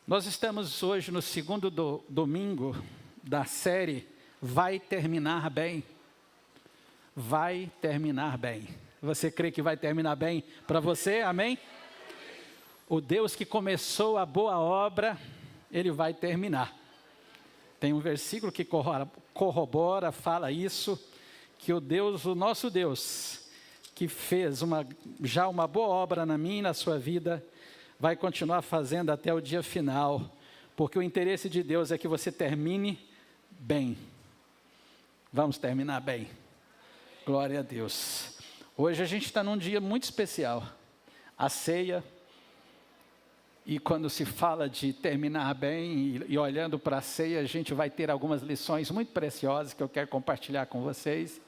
Nós estamos hoje no segundo domingo da série Vai Terminar Bem. Vai terminar bem. Você crê que vai terminar bem para você? Amém? O Deus que começou a boa obra, Ele vai terminar. Tem um versículo que corrobora, fala isso, que o nosso Deus, que fez já uma boa obra na minha e na sua vida, vai continuar fazendo até o dia final, porque o interesse de Deus é que você termine bem. Vamos terminar bem. Glória a Deus. Hoje a gente está num dia muito especial, a ceia, e quando se fala de terminar bem e olhando para a ceia, a gente vai ter algumas lições muito preciosas que eu quero compartilhar com vocês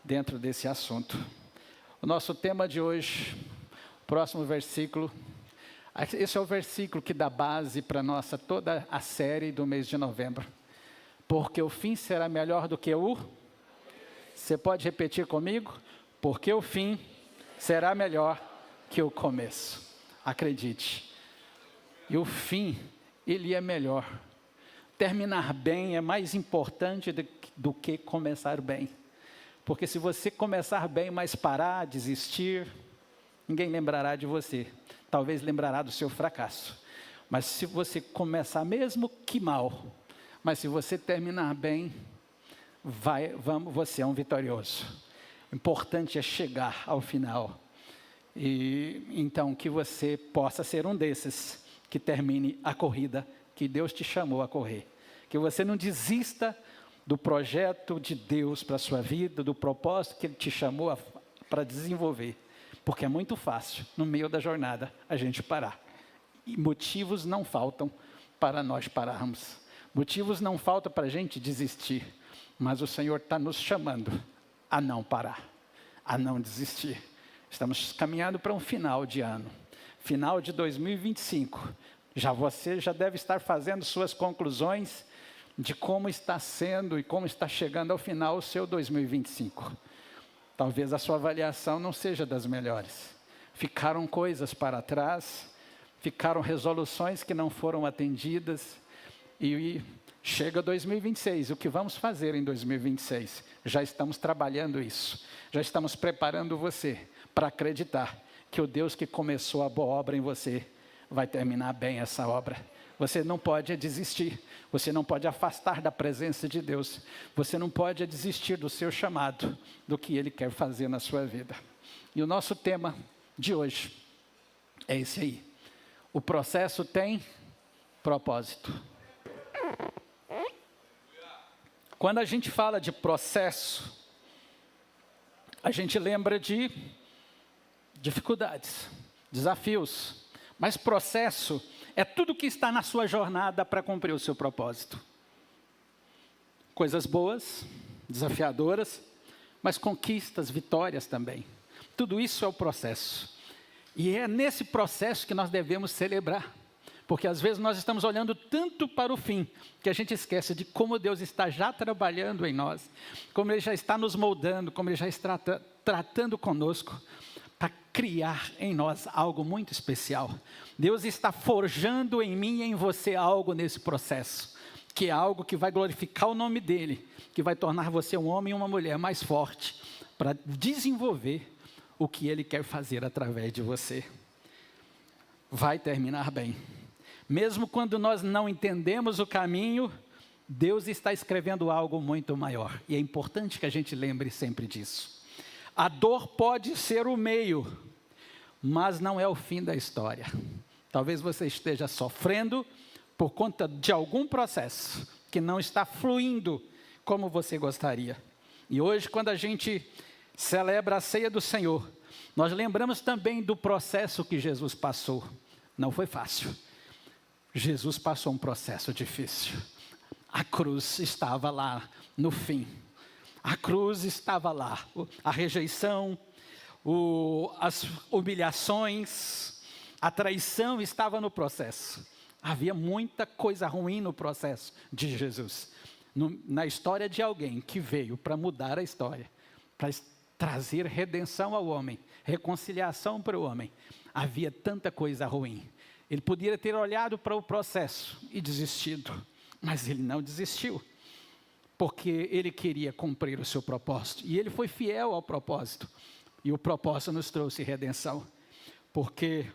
dentro desse assunto. O nosso tema de hoje, o próximo versículo, esse é o versículo que dá base para toda a série do mês de novembro. Porque o fim será melhor do que o... Você pode repetir comigo? Porque o fim será melhor que o começo. Acredite. E o fim, ele é melhor. Terminar bem é mais importante do que começar bem. Porque se você começar bem, mas parar, desistir, ninguém lembrará de você. Talvez lembrará do seu fracasso. Mas se você começar mesmo que mal, mas se você terminar bem, você é um vitorioso. O importante é chegar ao final. E então que você possa ser um desses que termine a corrida que Deus te chamou a correr. Que você não desista do projeto de Deus para a sua vida, do propósito que Ele te chamou para desenvolver. Porque é muito fácil, no meio da jornada, a gente parar. E motivos não faltam para nós pararmos. Motivos não faltam para a gente desistir. Mas o Senhor está nos chamando a não parar, a não desistir. Estamos caminhando para um final de ano. Final de 2025. Você já deve estar fazendo suas conclusões de como está sendo e como está chegando ao final o seu 2025. Talvez a sua avaliação não seja das melhores. Ficaram coisas para trás, ficaram resoluções que não foram atendidas. E chega 2026, o que vamos fazer em 2026? Já estamos trabalhando isso. Já estamos preparando você para acreditar que o Deus que começou a boa obra em você vai terminar bem essa obra. Você não pode desistir, você não pode afastar da presença de Deus, você não pode desistir do seu chamado, do que Ele quer fazer na sua vida. E o nosso tema de hoje é esse aí. O processo tem propósito. Quando a gente fala de processo, a gente lembra de dificuldades, desafios, mas processo é tudo que está na sua jornada para cumprir o seu propósito. Coisas boas, desafiadoras, mas conquistas, vitórias também. Tudo isso é o processo. E é nesse processo que nós devemos celebrar. Porque às vezes nós estamos olhando tanto para o fim, que a gente esquece de como Deus está já trabalhando em nós, como Ele já está nos moldando, como Ele já está tratando conosco, para criar em nós algo muito especial. Deus está forjando em mim e em você algo nesse processo, que é algo que vai glorificar o nome dEle, que vai tornar você um homem e uma mulher mais forte, para desenvolver o que Ele quer fazer através de você. Vai terminar bem. Mesmo quando nós não entendemos o caminho, Deus está escrevendo algo muito maior. E é importante que a gente lembre sempre disso. A dor pode ser o meio, mas não é o fim da história. Talvez você esteja sofrendo por conta de algum processo que não está fluindo como você gostaria. E hoje, quando a gente celebra a ceia do Senhor, nós lembramos também do processo que Jesus passou. Não foi fácil. Jesus passou um processo difícil. A cruz estava lá no fim. A cruz estava lá. A rejeição, as humilhações, a traição estava no processo. Havia muita coisa ruim no processo de Jesus. Na história de alguém que veio para mudar a história, para trazer redenção ao homem, reconciliação para o homem. Havia tanta coisa ruim. Ele poderia ter olhado para o processo e desistido, mas ele não desistiu, porque ele queria cumprir o seu propósito, e ele foi fiel ao propósito, e o propósito nos trouxe redenção, porque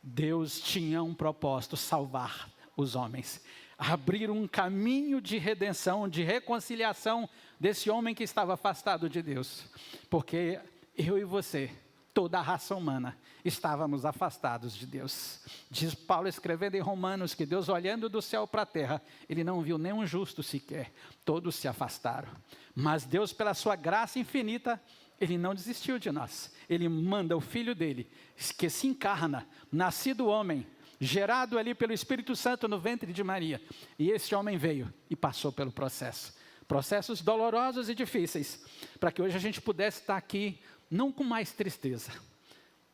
Deus tinha um propósito: salvar os homens, abrir um caminho de redenção, de reconciliação desse homem que estava afastado de Deus, porque eu e você, toda a raça humana, estávamos afastados de Deus. Diz Paulo escrevendo em Romanos que Deus, olhando do céu para a terra, Ele não viu nenhum justo sequer, todos se afastaram. Mas Deus, pela sua graça infinita, Ele não desistiu de nós. Ele manda o Filho dEle, que se encarna, nascido homem, gerado ali pelo Espírito Santo no ventre de Maria. E esse homem veio e passou pelo processo. Processos dolorosos e difíceis, para que hoje a gente pudesse estar aqui, não com mais tristeza,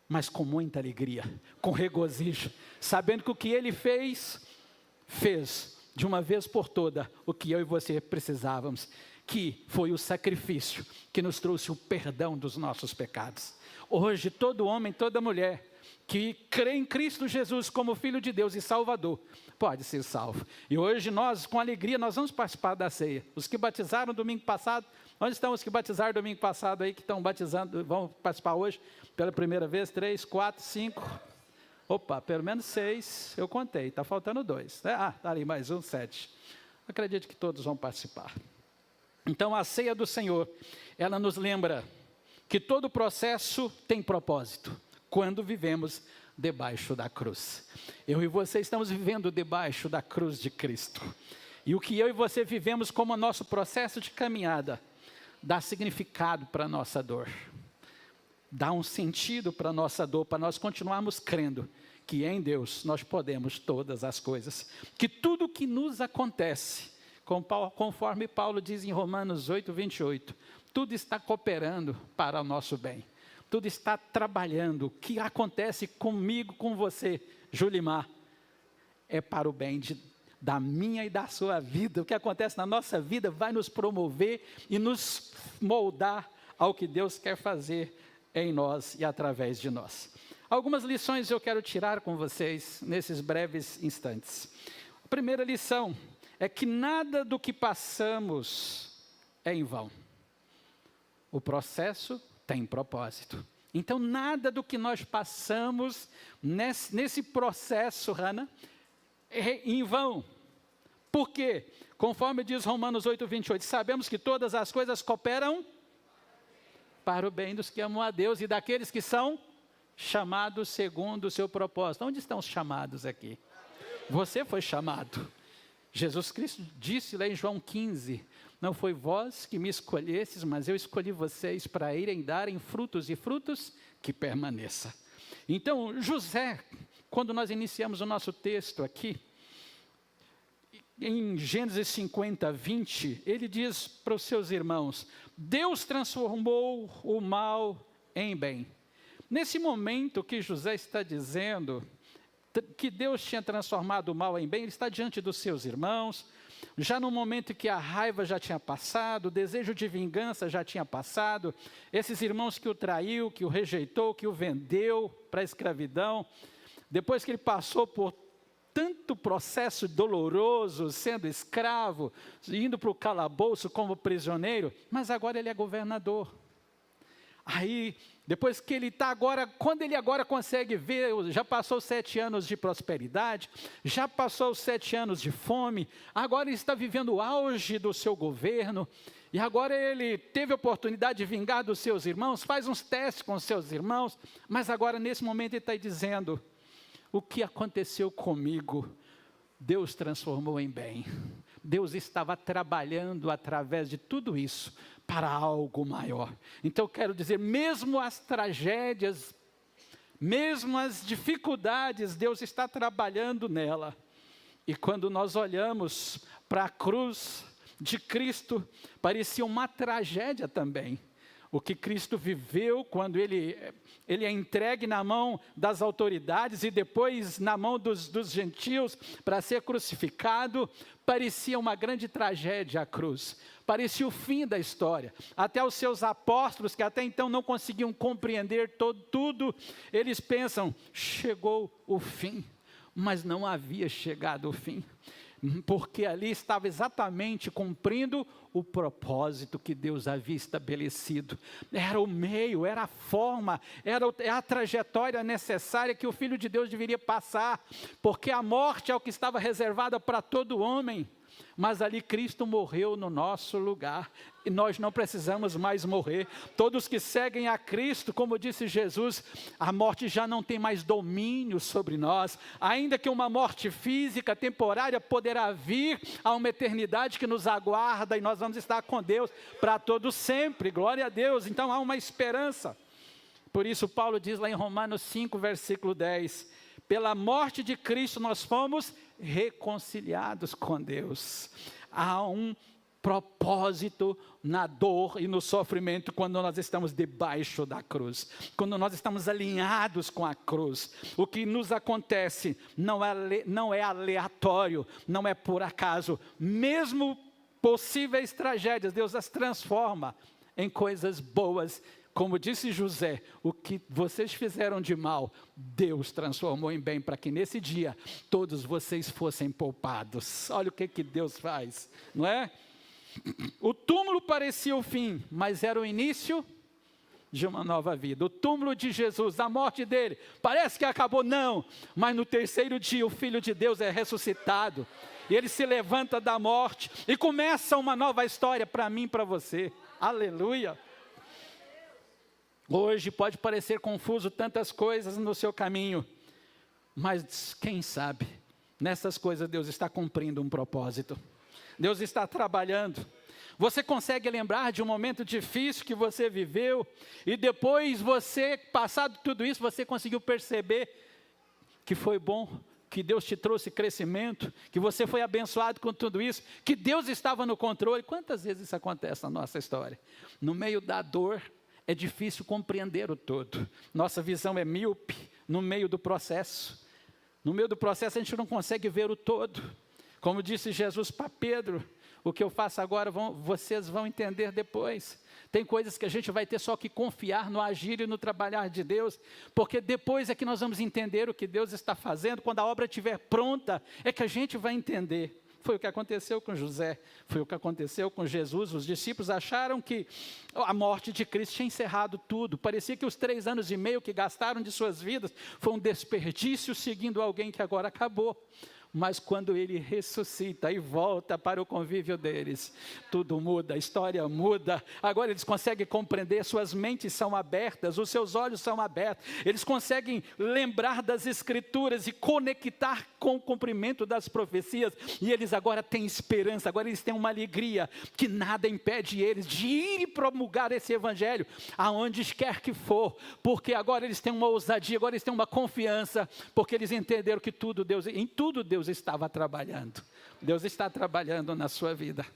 mas com muita alegria, com regozijo, sabendo que o que Ele fez de uma vez por toda o que eu e você precisávamos, que foi o sacrifício que nos trouxe o perdão dos nossos pecados. Hoje todo homem, toda mulher que crê em Cristo Jesus como Filho de Deus e Salvador, pode ser salvo. E hoje nós, com alegria, nós vamos participar da ceia. Os que batizaram domingo passado, onde estão os que batizaram domingo passado aí, que estão batizando, vão participar hoje pela primeira vez? 3, 4, 5, opa, pelo menos 6, eu contei, está faltando 2, né? Está ali mais um, 7. Acredito que todos vão participar. Então a ceia do Senhor, ela nos lembra que todo processo tem propósito, quando vivemos debaixo da cruz. Eu e você estamos vivendo debaixo da cruz de Cristo. E o que eu e você vivemos como nosso processo de caminhada, dá significado para a nossa dor. Dá um sentido para a nossa dor, para nós continuarmos crendo que em Deus nós podemos todas as coisas. Que tudo que nos acontece, conforme Paulo diz em Romanos 8, 28, tudo está cooperando para o nosso bem. Tudo está trabalhando. O que acontece comigo, com você, Julimar, é para o bem da minha e da sua vida. O que acontece na nossa vida vai nos promover e nos moldar ao que Deus quer fazer em nós e através de nós. Algumas lições eu quero tirar com vocês nesses breves instantes. A primeira lição é que nada do que passamos é em vão. O processo tem propósito. Então, nada do que nós passamos nesse processo, Hannah, é em vão. Por quê? Conforme diz Romanos 8, 28, sabemos que todas as coisas cooperam para o bem dos que amam a Deus e daqueles que são chamados segundo o seu propósito. Onde estão os chamados aqui? Você foi chamado. Jesus Cristo disse lá em João 15, não foi vós que me escolhestes, mas eu escolhi vocês para irem darem frutos e frutos que permaneçam. Então, José, quando nós iniciamos o nosso texto aqui, em Gênesis 50, 20, ele diz para os seus irmãos, Deus transformou o mal em bem. Nesse momento que José está dizendo que Deus tinha transformado o mal em bem, ele está diante dos seus irmãos, já no momento que a raiva já tinha passado, o desejo de vingança já tinha passado, esses irmãos que o traiu, que o rejeitou, que o vendeu para a escravidão, depois que ele passou por tanto processo doloroso, sendo escravo, indo para o calabouço como prisioneiro, mas agora ele é governador. Aí, depois que ele está agora, quando ele agora consegue ver, já passou 7 anos de prosperidade, já passou 7 anos de fome, agora ele está vivendo o auge do seu governo, e agora ele teve a oportunidade de vingar dos seus irmãos, faz uns testes com os seus irmãos, mas agora nesse momento ele está dizendo, o que aconteceu comigo, Deus transformou em bem. Deus estava trabalhando através de tudo isso para algo maior. Então eu quero dizer, mesmo as tragédias, mesmo as dificuldades, Deus está trabalhando nela. E quando nós olhamos para a cruz de Cristo, parecia uma tragédia também. O que Cristo viveu quando ele é entregue na mão das autoridades e depois na mão dos gentios para ser crucificado, parecia uma grande tragédia a cruz, parecia o fim da história. Até os seus apóstolos, que até então não conseguiam compreender tudo, eles pensam, chegou o fim. mas não havia chegado o fim, porque ali estava exatamente cumprindo o propósito que Deus havia estabelecido. Era o meio, era a forma, era a trajetória necessária que o Filho de Deus deveria passar, porque a morte é o que estava reservada para todo homem. Mas ali Cristo morreu no nosso lugar, e nós não precisamos mais morrer. Todos que seguem a Cristo, como disse Jesus, a morte já não tem mais domínio sobre nós, ainda que uma morte física, temporária, poderá vir a uma eternidade que nos aguarda, e nós vamos estar com Deus para todo sempre, glória a Deus. Então há uma esperança. Por isso Paulo diz lá em Romanos 5, versículo 10, pela morte de Cristo nós fomos reconciliados com Deus. Há um propósito na dor e no sofrimento quando nós estamos debaixo da cruz, quando nós estamos alinhados com a cruz. O que nos acontece não é aleatório, não é por acaso. Mesmo possíveis tragédias, Deus as transforma em coisas boas. Como disse José, o que vocês fizeram de mal, Deus transformou em bem, para que nesse dia todos vocês fossem poupados. Olha o que Deus faz, não é? O túmulo parecia o fim, mas era o início de uma nova vida. O túmulo de Jesus, a morte dele, parece que acabou, não. Mas no terceiro dia o Filho de Deus é ressuscitado, e ele se levanta da morte, e começa uma nova história para mim e para você. Aleluia! Hoje pode parecer confuso tantas coisas no seu caminho, mas quem sabe, nessas coisas Deus está cumprindo um propósito. Deus está trabalhando. Você consegue lembrar de um momento difícil que você viveu, e depois você, passado tudo isso, você conseguiu perceber que foi bom, que Deus te trouxe crescimento, que você foi abençoado com tudo isso, que Deus estava no controle? Quantas vezes isso acontece na nossa história? No meio da dor, é difícil compreender o todo. Nossa visão é míope no meio do processo. No meio do processo a gente não consegue ver o todo. Como disse Jesus para Pedro, o que eu faço agora vocês vão entender depois. Tem coisas que a gente vai ter só que confiar no agir e no trabalhar de Deus, porque depois é que nós vamos entender o que Deus está fazendo. Quando a obra estiver pronta, é que a gente vai entender. Foi o que aconteceu com José, foi o que aconteceu com Jesus. Os discípulos acharam que a morte de Cristo tinha encerrado tudo. Parecia que os 3 anos e meio que gastaram de suas vidas foi um desperdício seguindo alguém que agora acabou. Mas quando ele ressuscita e volta para o convívio deles, tudo muda, a história muda. Agora eles conseguem compreender, suas mentes são abertas, os seus olhos são abertos. Eles conseguem lembrar das Escrituras e conectar com o cumprimento das profecias. E eles agora têm esperança, agora eles têm uma alegria que nada impede eles de ir e promulgar esse evangelho aonde quer que for. Porque agora eles têm uma ousadia, agora eles têm uma confiança, porque eles entenderam que em tudo Deus estava trabalhando. Deus está trabalhando na sua vida.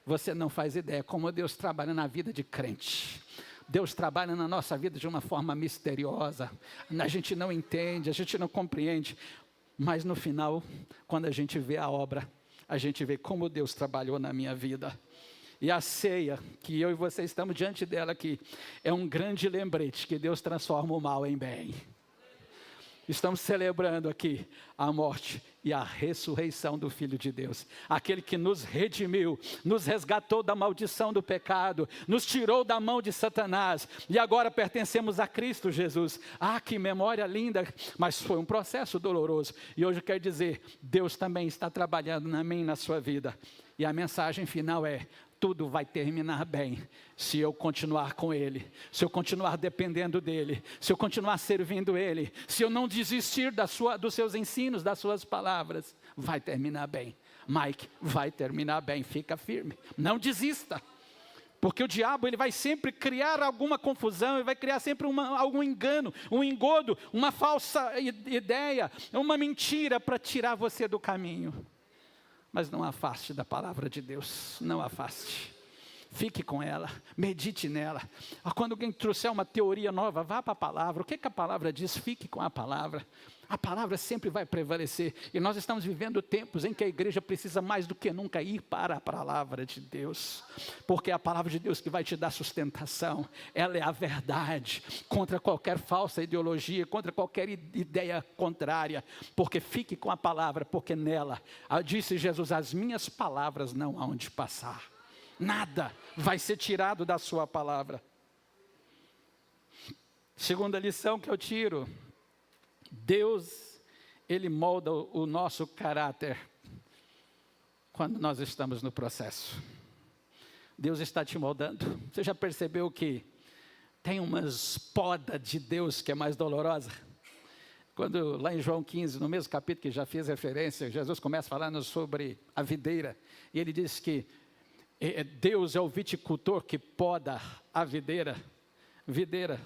Você não faz ideia como Deus trabalha na vida de crente. Deus trabalha na nossa vida de uma forma misteriosa. A gente não entende, a gente não compreende. Mas no final, quando a gente vê a obra, a gente vê como Deus trabalhou na minha vida. E a ceia, que eu e você estamos diante dela aqui, é um grande lembrete que Deus transforma o mal em bem. Estamos celebrando aqui a morte e a ressurreição do Filho de Deus. Aquele que nos redimiu, nos resgatou da maldição do pecado, nos tirou da mão de Satanás. E agora pertencemos a Cristo Jesus. Ah, que memória linda! Mas foi um processo doloroso. E hoje quer dizer, Deus também está trabalhando na minha e na sua vida. E a mensagem final é: tudo vai terminar bem, se eu continuar com Ele, se eu continuar dependendo dEle, se eu continuar servindo Ele, se eu não desistir dos seus ensinos, das suas palavras, vai terminar bem. Mike, vai terminar bem, fica firme, não desista. Porque o diabo ele vai sempre criar alguma confusão, ele vai criar sempre algum engano, um engodo, uma falsa ideia, uma mentira para tirar você do caminho. Mas não afaste da palavra de Deus, não afaste. fique com ela, medite nela. Quando alguém trouxer uma teoria nova, vá para a palavra. O que a palavra diz? Fique com a palavra. A palavra sempre vai prevalecer. E nós estamos vivendo tempos em que a igreja precisa mais do que nunca ir para a palavra de Deus. Porque é a palavra de Deus que vai te dar sustentação. Ela é a verdade contra qualquer falsa ideologia, contra qualquer ideia contrária. Porque fique com a palavra, porque nela, disse Jesus, as minhas palavras não hão de passar. Nada vai ser tirado da sua palavra. Segunda lição que eu tiro. Deus, Ele molda o nosso caráter quando nós estamos no processo. Deus está te moldando. Você já percebeu que tem umas podas de Deus que é mais dolorosa? Quando lá em João 15, no mesmo capítulo que já fiz referência, Jesus começa falando sobre a videira. E Ele diz que Deus é o viticultor que poda a videira. Videira.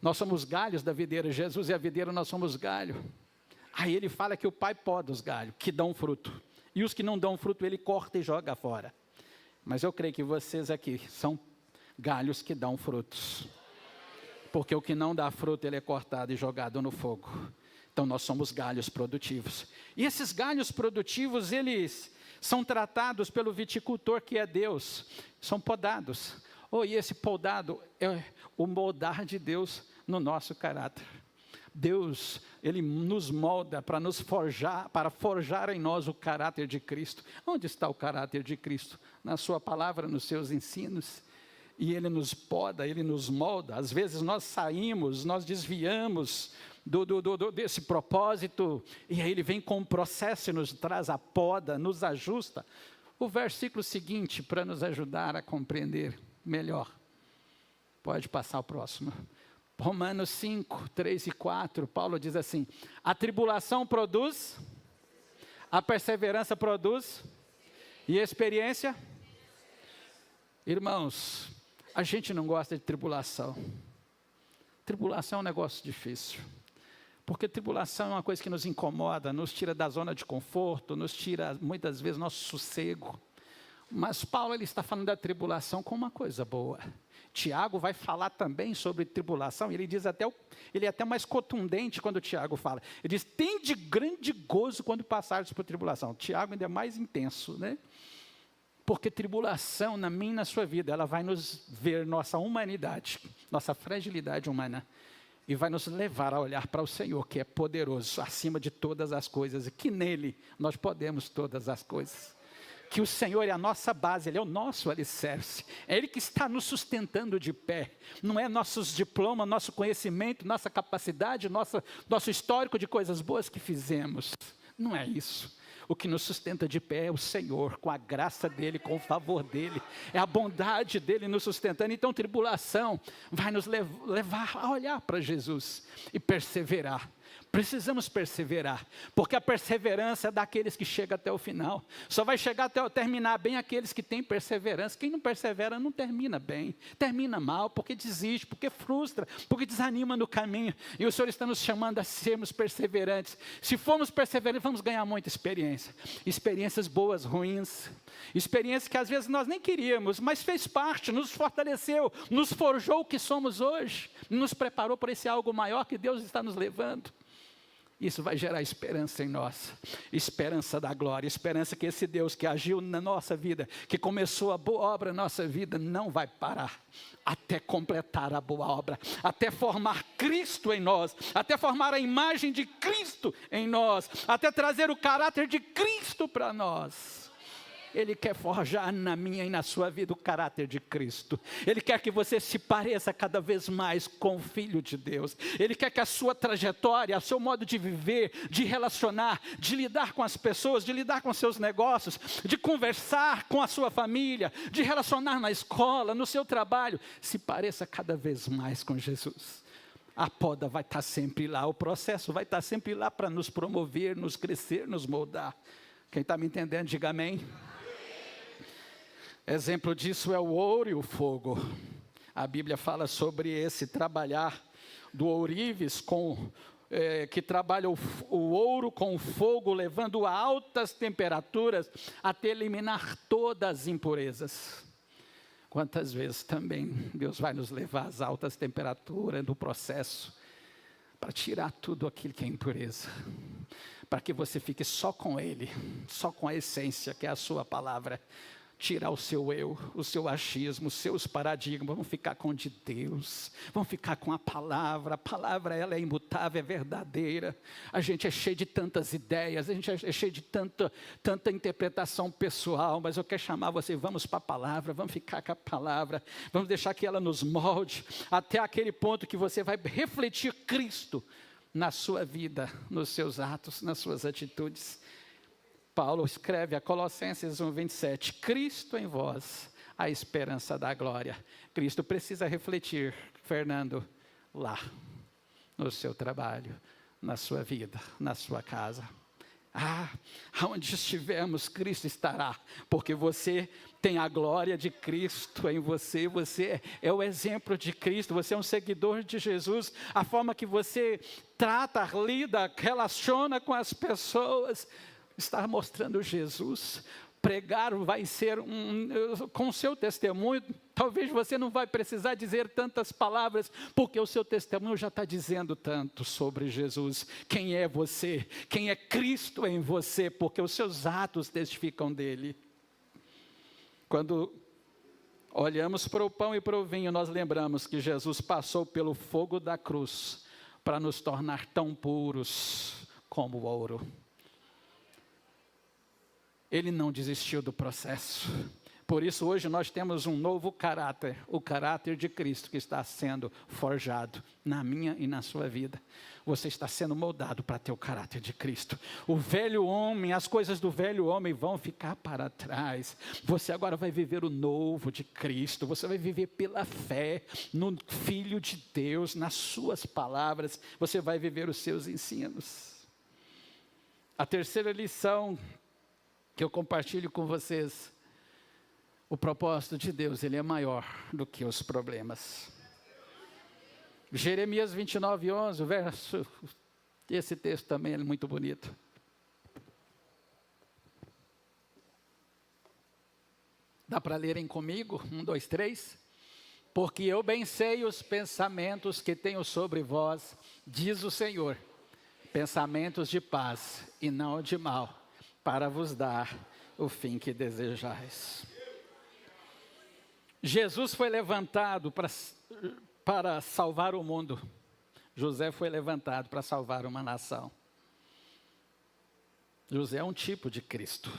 Nós somos galhos da videira, Jesus é a videira, nós somos galho. Aí ele fala que o Pai poda os galhos, que dão fruto. E os que não dão fruto, ele corta e joga fora. Mas eu creio que vocês aqui são galhos que dão frutos. Porque o que não dá fruto, ele é cortado e jogado no fogo. Então nós somos galhos produtivos. E esses galhos produtivos, eles são tratados pelo viticultor que é Deus. São podados. E esse podado é o moldar de Deus no nosso caráter. Deus, Ele nos molda para nos forjar, para forjar em nós o caráter de Cristo. Onde está o caráter de Cristo? Na sua palavra, nos seus ensinos. E Ele nos poda, Ele nos molda. Às vezes nós saímos, nós desviamos desse propósito. E aí Ele vem com um processo e nos traz a poda, nos ajusta. O versículo seguinte, para nos ajudar a compreender melhor. Pode passar o próximo. Romanos 5, 3 e 4, Paulo diz assim: a tribulação produz, a perseverança produz, e a experiência? Irmãos, a gente não gosta de tribulação. Tribulação é um negócio difícil. Porque tribulação é uma coisa que nos incomoda, nos tira da zona de conforto, nos tira muitas vezes nosso sossego. Mas Paulo ele está falando da tribulação como uma coisa boa. Tiago vai falar também sobre tribulação. Ele diz ele é até mais contundente quando Tiago fala. Ele diz: tende grande gozo quando passares por tribulação. Tiago ainda é mais intenso, né? Porque tribulação na minha e na sua vida, ela vai nos ver nossa humanidade, nossa fragilidade humana. E vai nos levar a olhar para o Senhor, que é poderoso acima de todas as coisas. E que nele nós podemos todas as coisas. Que o Senhor é a nossa base, Ele é o nosso alicerce. É Ele que está nos sustentando de pé. Não é nossos diplomas, nosso conhecimento, nossa capacidade, nosso histórico de coisas boas que fizemos. Não é isso. O que nos sustenta de pé é o Senhor, com a graça dEle, com o favor dEle. É a bondade dEle nos sustentando. Então, tribulação vai nos levar a olhar para Jesus e perseverar. Precisamos perseverar, porque a perseverança é daqueles que chegam até o final. Só vai chegar até terminar bem aqueles que têm perseverança. Quem não persevera não termina bem, termina mal, porque desiste, porque frustra, porque desanima no caminho. E o Senhor está nos chamando a sermos perseverantes. Se formos perseverantes, vamos ganhar muita experiência. Experiências boas, ruins. Experiências que às vezes nós nem queríamos, mas fez parte, nos fortaleceu, nos forjou o que somos hoje. Nos preparou para esse algo maior que Deus está nos levando. Isso vai gerar esperança em nós, esperança da glória, esperança que esse Deus que agiu na nossa vida, que começou a boa obra na nossa vida, não vai parar até completar a boa obra, até formar Cristo em nós, até formar a imagem de Cristo em nós, até trazer o caráter de Cristo para nós. Ele quer forjar na minha e na sua vida o caráter de Cristo. Ele quer que você se pareça cada vez mais com o Filho de Deus. Ele quer que a sua trajetória, o seu modo de viver, de relacionar, de lidar com as pessoas, de lidar com seus negócios, de conversar com a sua família, de relacionar na escola, no seu trabalho, se pareça cada vez mais com Jesus. A poda vai estar sempre lá, o processo vai estar sempre lá para nos promover, nos crescer, nos moldar. Quem está me entendendo, diga amém. Exemplo disso é o ouro e o fogo. A Bíblia fala sobre esse trabalhar do ourives, que trabalha o ouro com o fogo, levando a altas temperaturas até eliminar todas as impurezas. Quantas vezes também Deus vai nos levar às altas temperaturas do processo, para tirar tudo aquilo que é impureza, para que você fique só com Ele, só com a essência que é a sua palavra. Tirar o seu eu, o seu achismo, os seus paradigmas, vamos ficar com o de Deus, vamos ficar com a palavra ela é imutável, é verdadeira. A gente é cheio de tantas ideias, a gente é cheio de tanta interpretação pessoal, mas eu quero chamar você, vamos para a palavra, vamos ficar com a palavra, vamos deixar que ela nos molde, até aquele ponto que você vai refletir Cristo na sua vida, nos seus atos, nas suas atitudes. Paulo escreve a Colossenses 1:27, Cristo em vós, a esperança da glória. Cristo precisa refletir, Fernando, lá, no seu trabalho, na sua vida, na sua casa. Aonde estivermos, Cristo estará, porque você tem a glória de Cristo em você, você é o exemplo de Cristo, você é um seguidor de Jesus, a forma que você trata, lida, relaciona com as pessoas, está mostrando Jesus. Pregar vai ser com o seu testemunho, talvez você não vai precisar dizer tantas palavras, porque o seu testemunho já está dizendo tanto sobre Jesus, quem é você, quem é Cristo em você, porque os seus atos testificam dele. Quando olhamos para o pão e para o vinho, nós lembramos que Jesus passou pelo fogo da cruz, para nos tornar tão puros como o ouro. Ele não desistiu do processo. Por isso hoje nós temos um novo caráter, o caráter de Cristo que está sendo forjado na minha e na sua vida. Você está sendo moldado para ter o caráter de Cristo. O velho homem, as coisas do velho homem vão ficar para trás. Você agora vai viver o novo de Cristo. Você vai viver pela fé no Filho de Deus, nas suas palavras. Você vai viver os seus ensinos. A terceira lição que eu compartilho com vocês, o propósito de Deus, ele é maior do que os problemas. Jeremias 29:11, esse texto também é muito bonito. Dá para lerem comigo? 1, 2, 3. Porque eu bem sei os pensamentos que tenho sobre vós, diz o Senhor, pensamentos de paz e não de mal, para vos dar o fim que desejais. Jesus foi levantado para salvar o mundo. José foi levantado para salvar uma nação. José é um tipo de Cristo.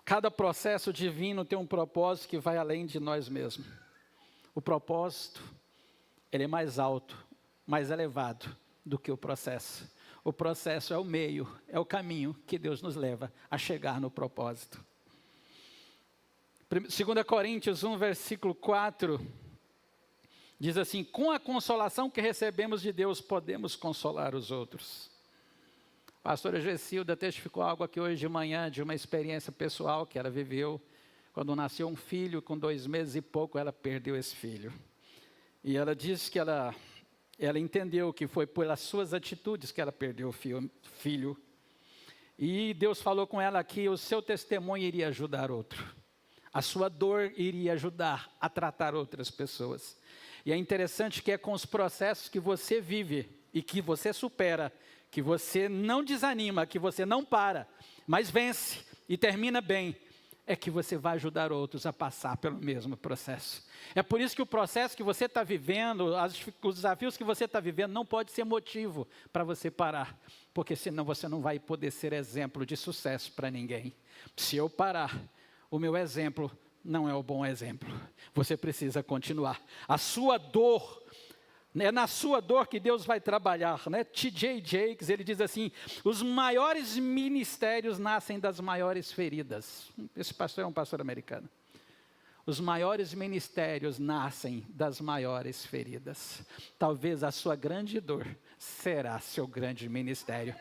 Cada processo divino tem um propósito que vai além de nós mesmos. O propósito, ele é mais alto, mais elevado do que o processo. O processo é o meio, é o caminho que Deus nos leva a chegar no propósito. 2 Coríntios 1, versículo 4, diz assim, com a consolação que recebemos de Deus, podemos consolar os outros. A pastora Gessilda testificou algo aqui hoje de manhã, de uma experiência pessoal que ela viveu. Quando nasceu um filho, com 2 meses e pouco, ela perdeu esse filho. E ela disse que ela entendeu que foi pelas suas atitudes que ela perdeu o filho. E Deus falou com ela que o seu testemunho iria ajudar outro. A sua dor iria ajudar a tratar outras pessoas. E é interessante que é com os processos que você vive e que você supera, que você não desanima, que você não para, mas vence e termina bem, é que você vai ajudar outros a passar pelo mesmo processo. É por isso que o processo que você está vivendo, os desafios que você está vivendo, não pode ser motivo para você parar, porque senão você não vai poder ser exemplo de sucesso para ninguém. Se eu parar, o meu exemplo não é o bom exemplo. Você precisa continuar. A sua dor, é na sua dor que Deus vai trabalhar, né? T.J. Jakes, ele diz assim, os maiores ministérios nascem das maiores feridas. Esse pastor é um pastor americano. Os maiores ministérios nascem das maiores feridas. Talvez a sua grande dor será seu grande ministério,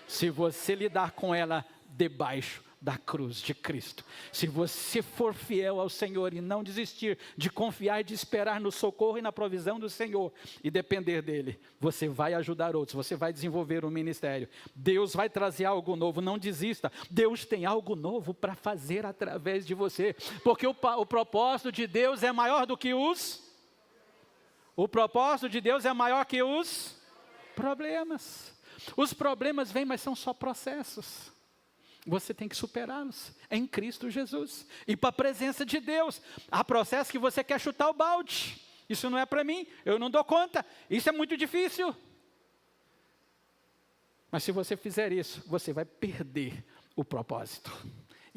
se você lidar com ela debaixo da cruz de Cristo. Se você for fiel ao Senhor e não desistir de confiar e de esperar no socorro e na provisão do Senhor e depender dEle, você vai ajudar outros, você vai desenvolver um ministério. Deus vai trazer algo novo, não desista. Deus tem algo novo para fazer através de você, porque o propósito de Deus é maior do que o propósito de Deus é maior que os problemas. Os problemas vêm, mas são só processos. Você tem que superá-los em Cristo Jesus. E para a presença de Deus. Há processos que você quer chutar o balde. Isso não é para mim, eu não dou conta. Isso é muito difícil. Mas se você fizer isso, você vai perder o propósito.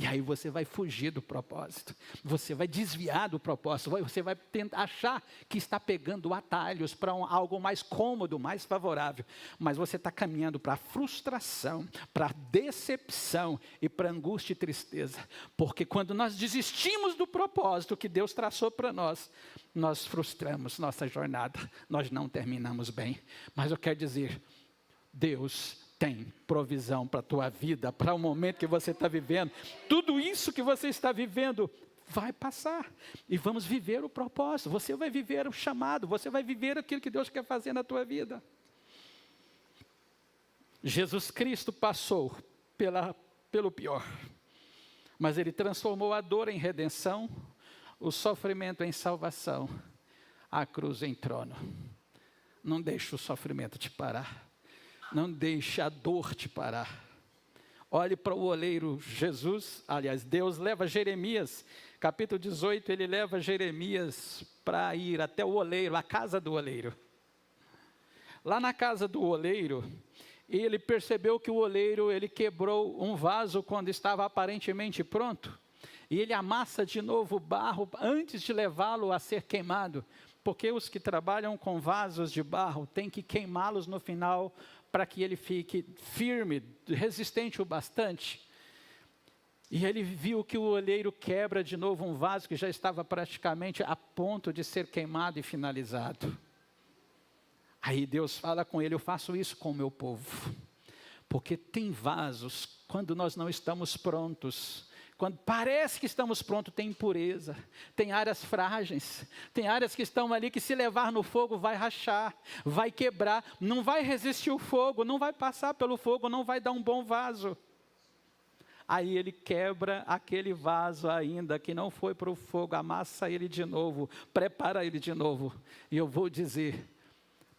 E aí você vai fugir do propósito. Você vai desviar do propósito. Você vai tentar achar que está pegando atalhos para algo mais cômodo, mais favorável. Mas você está caminhando para a frustração, para a decepção e para a angústia e tristeza. Porque quando nós desistimos do propósito que Deus traçou para nós, nós frustramos nossa jornada. Nós não terminamos bem. Mas eu quero dizer, Deus tem provisão para a tua vida, para o momento que você está vivendo. Tudo isso que você está vivendo vai passar. E vamos viver o propósito. Você vai viver o chamado. Você vai viver aquilo que Deus quer fazer na tua Jesus Cristo passou pelo pior. Mas Ele transformou a dor em redenção, o sofrimento em salvação, a cruz em trono. Não deixe o sofrimento te parar. Não deixe a dor te parar. Olhe para o oleiro Jesus, aliás, Deus leva Jeremias, capítulo 18, Ele leva Jeremias para ir até o oleiro, a casa do oleiro. Lá na casa do oleiro, ele percebeu que o oleiro, ele quebrou um vaso quando estava aparentemente pronto. E ele amassa de novo o barro antes de levá-lo a ser queimado. Porque os que trabalham com vasos de barro têm que queimá-los no final para que ele fique firme, resistente o bastante. E ele viu que o oleiro quebra de novo um vaso que já estava praticamente a ponto de ser queimado e finalizado. Aí Deus fala com ele, eu faço isso com o meu povo. Porque tem vasos, quando nós não estamos prontos, quando parece que estamos prontos, tem impureza, tem áreas frágeis, tem áreas que estão ali que se levar no fogo vai rachar, vai quebrar, não vai resistir o fogo, não vai passar pelo fogo, não vai dar um bom vaso. Aí ele quebra aquele vaso ainda que não foi para o fogo, amassa ele de novo, prepara ele de novo. E eu vou dizer,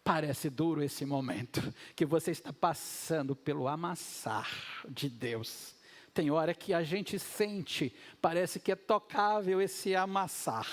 parece duro esse momento, que você está passando pelo amassar de Deus. Tem hora que a gente sente, parece que é tocável esse amassar.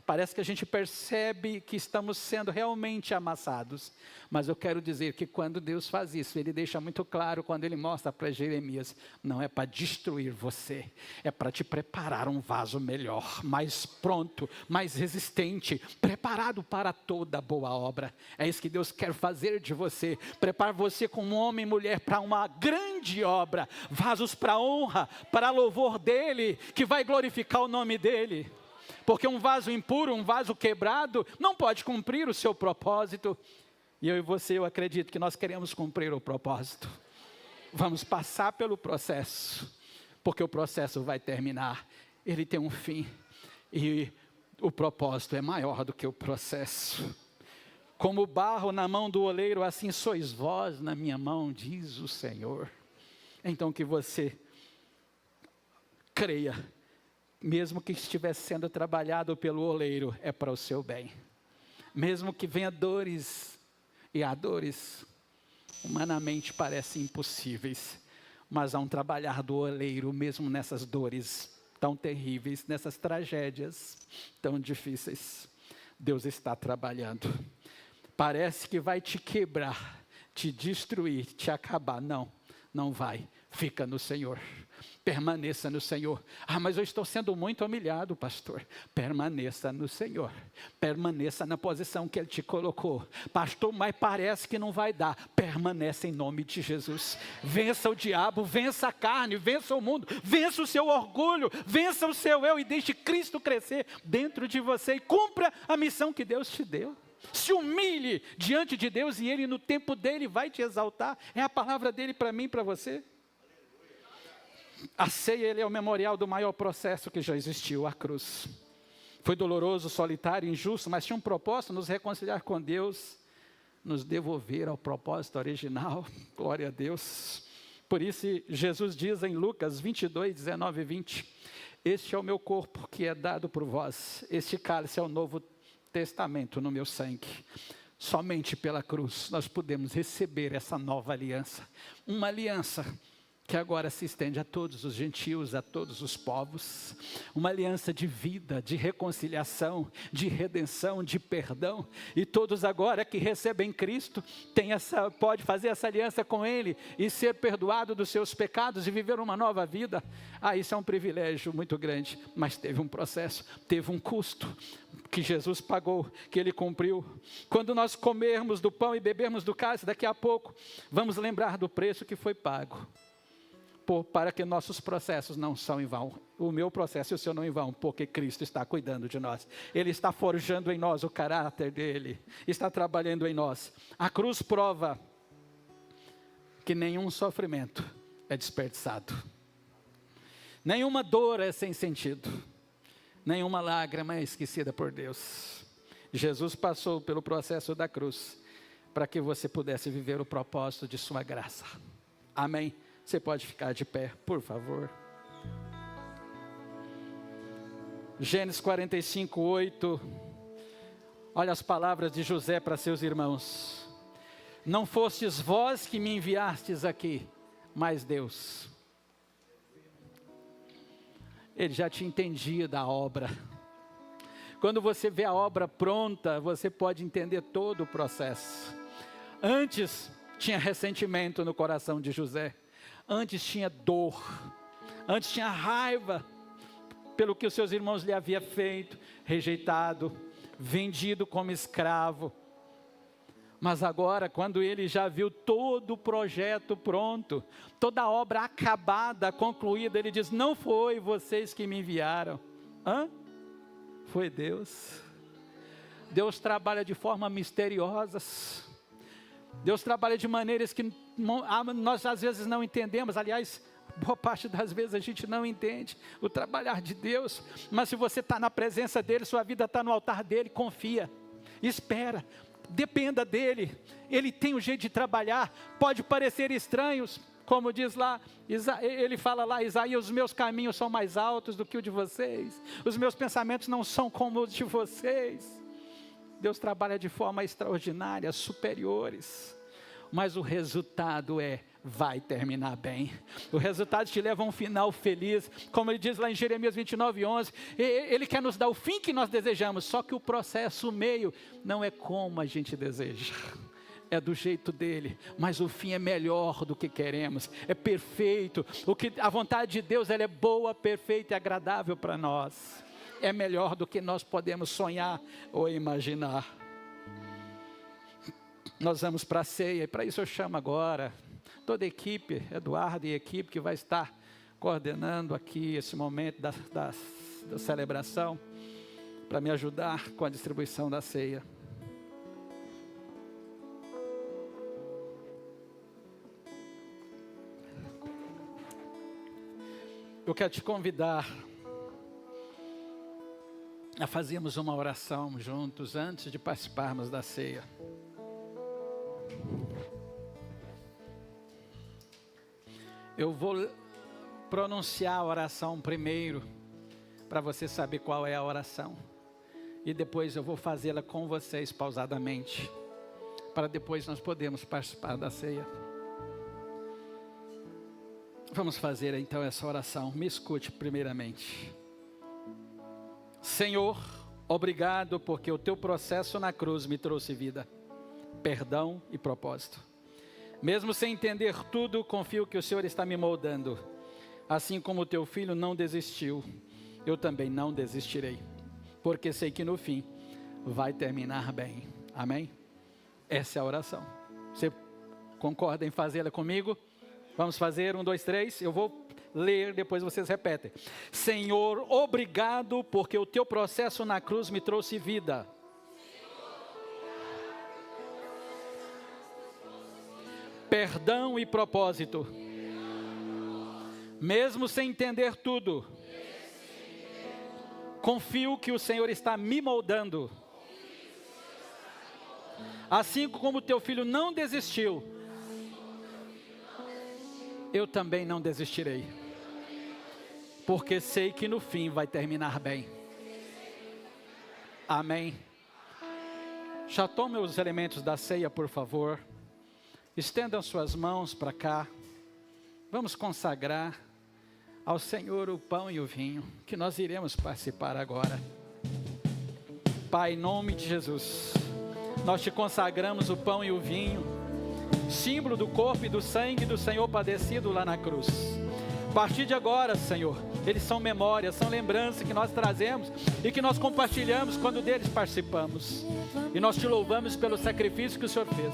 Parece que a gente percebe que estamos sendo realmente amassados. Mas eu quero dizer que quando Deus faz isso, Ele deixa muito claro, quando Ele mostra para Jeremias, não é para destruir você, é para te preparar um vaso melhor, mais pronto, mais resistente, preparado para toda boa obra. É isso que Deus quer fazer de você, preparar você como homem e mulher para uma grande obra, vasos para honra, para louvor dEle, que vai glorificar o nome dEle. Porque um vaso impuro, um vaso quebrado, não pode cumprir o seu propósito. E eu e você, eu acredito que nós queremos cumprir o propósito. Vamos passar pelo processo, porque o processo vai terminar. Ele tem um fim, e o propósito é maior do que o processo. Como barro na mão do oleiro, assim sois vós na minha mão, diz o Senhor. Então que você creia, mesmo que estivesse sendo trabalhado pelo oleiro, é para o seu bem. Mesmo que venha dores, e há dores, humanamente parecem impossíveis, mas há um trabalhar do oleiro, mesmo nessas dores tão terríveis, nessas tragédias tão difíceis. Deus está trabalhando. Parece que vai te quebrar, te destruir, te acabar. Não, não vai. Fica no Senhor. Permaneça no Senhor. Ah, mas eu estou sendo muito humilhado, pastor. Permaneça no Senhor. Permaneça na posição que Ele te colocou. Pastor, mas parece que não vai dar. Permaneça em nome de Jesus. Vença o diabo, vença a carne, vença o mundo, vença o seu orgulho, vença o seu eu e deixe Cristo crescer dentro de você e cumpra a missão que Deus te deu. Se humilhe diante de Deus e Ele no tempo dEle vai te exaltar. É a palavra dEle para mim e para você. A ceia, ele é o memorial do maior processo que já existiu, a cruz. Foi doloroso, solitário, injusto, mas tinha um propósito: nos reconciliar com Deus, nos devolver ao propósito original. Glória a Deus. Por isso, Jesus diz em Lucas 22, 19 e 20, este é o meu corpo que é dado por vós, este cálice é o novo testamento no meu sangue. Somente pela cruz nós podemos receber essa nova aliança, uma aliança que agora se estende a todos os gentios, a todos os povos, uma aliança de vida, de reconciliação, de redenção, de perdão, e todos agora que recebem Cristo, pode fazer essa aliança com Ele, e ser perdoado dos seus pecados, e viver uma nova vida. Isso é um privilégio muito grande, mas teve um processo, teve um custo, que Jesus pagou, que Ele cumpriu. Quando nós comermos do pão e bebermos do cálice, daqui a pouco, vamos lembrar do preço que foi pago, para que nossos processos não são em vão. O meu processo e o seu não em vão, porque Cristo está cuidando de nós. Ele está forjando em nós o caráter dele, está trabalhando em nós. A cruz prova que nenhum sofrimento é desperdiçado, nenhuma dor é sem sentido, nenhuma lágrima é esquecida por Deus. Jesus passou pelo processo da cruz, para que você pudesse viver o propósito de sua graça. Amém? Você pode ficar de pé, por favor. Gênesis 45, 8. Olha as palavras de José para seus irmãos. Não fostes vós que me enviastes aqui, mas Deus. Ele já te entendia da obra. Quando você vê a obra pronta, você pode entender todo o processo. Antes tinha ressentimento no coração de José. Antes tinha dor, antes tinha raiva pelo que os seus irmãos lhe haviam feito, rejeitado, vendido como escravo. Mas agora, quando ele já viu todo o projeto pronto, toda a obra acabada, concluída, ele diz: não foi vocês que me enviaram. Foi Deus. Deus trabalha de forma misteriosa. Deus trabalha de maneiras que nós às vezes não entendemos. Aliás, boa parte das vezes a gente não entende o trabalhar de Deus. Mas se você está na presença dEle, sua vida está no altar dEle, confia, espera, dependa dEle. Ele tem um jeito de trabalhar. Pode parecer estranhos, como diz lá, ele fala lá, Isaías: os meus caminhos são mais altos do que o de vocês, os meus pensamentos não são como os de vocês. Deus trabalha de forma extraordinária, superiores, mas o resultado vai terminar bem. O resultado te leva a um final feliz, como ele diz lá em Jeremias 29, 11, ele quer nos dar o fim que nós desejamos, só que o processo, o meio, não é como a gente deseja, é do jeito dele, mas o fim é melhor do que queremos, é perfeito. A vontade de Deus, ela é boa, perfeita e agradável para nós. É melhor do que nós podemos sonhar ou imaginar. Nós vamos para a ceia, e para isso eu chamo agora toda a equipe, Eduardo e equipe, que vai estar coordenando aqui esse momento da celebração, para me ajudar com a distribuição da ceia. Eu quero te convidar a fazermos uma oração juntos antes de participarmos da ceia. Eu vou pronunciar a oração primeiro, para você saber qual é a oração, e depois eu vou fazê-la com vocês pausadamente, para depois nós podermos participar da ceia. Vamos fazer então essa oração. Me escute primeiramente. Senhor, obrigado porque o teu processo na cruz me trouxe vida, perdão e propósito. Mesmo sem entender tudo, confio que o Senhor está me moldando. Assim como o teu filho não desistiu, eu também não desistirei, porque sei que no fim vai terminar bem. Amém? Essa é a oração. Você concorda em fazê-la comigo? Vamos fazer, 1, 2, 3, eu vou ler, depois vocês repetem. Senhor, obrigado porque o teu processo na cruz me trouxe vida, perdão e propósito. Mesmo sem entender tudo, confio que o Senhor está me moldando. Assim como teu filho não desistiu, eu também não desistirei. Porque sei que no fim vai terminar bem. Amém. Já tomem os elementos da ceia, por favor. Estendam suas mãos para cá. Vamos consagrar ao Senhor o pão e o vinho, que nós iremos participar agora. Pai, em nome de Jesus, nós te consagramos o pão e o vinho, símbolo do corpo e do sangue do Senhor padecido lá na cruz. A partir de agora, Senhor, eles são memórias, são lembranças que nós trazemos e que nós compartilhamos quando deles participamos. E nós te louvamos pelo sacrifício que o Senhor fez.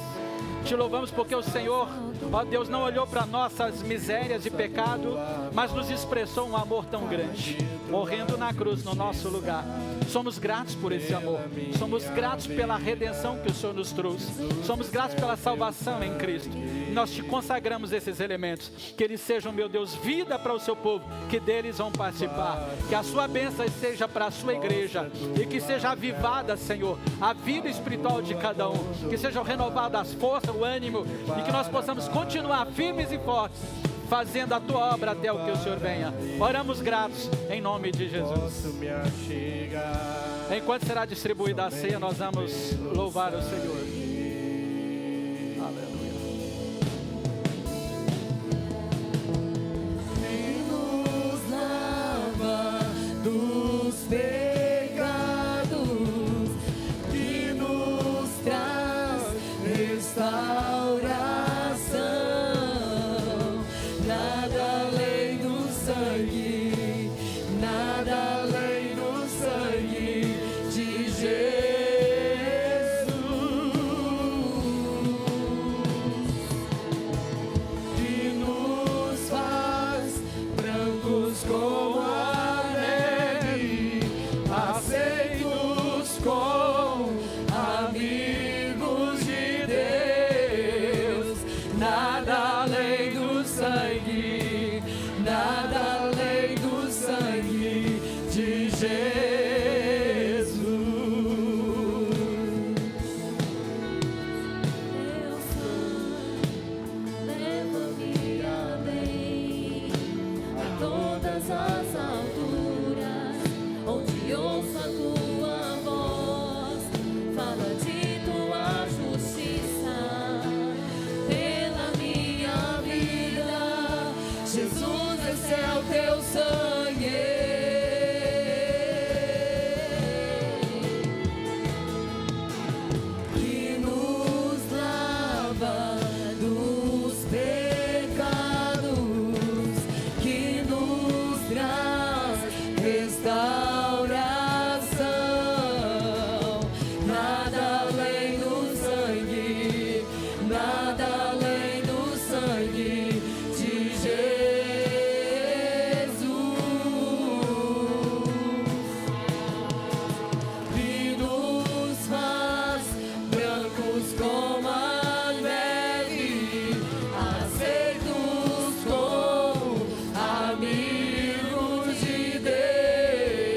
Te louvamos porque o Senhor, ó Deus, não olhou para nossas misérias e pecado, mas nos expressou um amor tão grande, morrendo na cruz no nosso lugar. Somos gratos por esse amor. Somos gratos pela redenção que o Senhor nos trouxe. Somos gratos pela salvação em Cristo. Nós te consagramos esses elementos. Que eles sejam, meu Deus, vida para o seu povo, que deles vão participar. Que a sua bênção seja para a sua igreja e que seja avivada, Senhor, a vida espiritual de cada um. Que sejam renovadas as forças, o ânimo, e que nós possamos continuar firmes e fortes, fazendo a tua obra até o que o Senhor venha. Oramos gratos em nome de Jesus. Enquanto será distribuída a ceia, nós vamos louvar o Senhor. Aleluia. Que nos lava dos pecados, que nos traz restauração. Nada além do sangue, nada além do sangue de Jesus. Que nos faz brancos como a neve, aceitos como amigos de Deus. Nada além do sangue, nada além do sangue de Jesus. Teu sangue leva-me além, a todas as alturas, onde ouço a tua voz, fala de tua justiça pela minha vida. Jesus, esse é o teu sangue. Que nos lava dos pecados, que nos traz restauração. Nada além do sangue, nada além do sangue de Jesus. Que nos faz brancos como a neve, aceitos como amigos de Deus.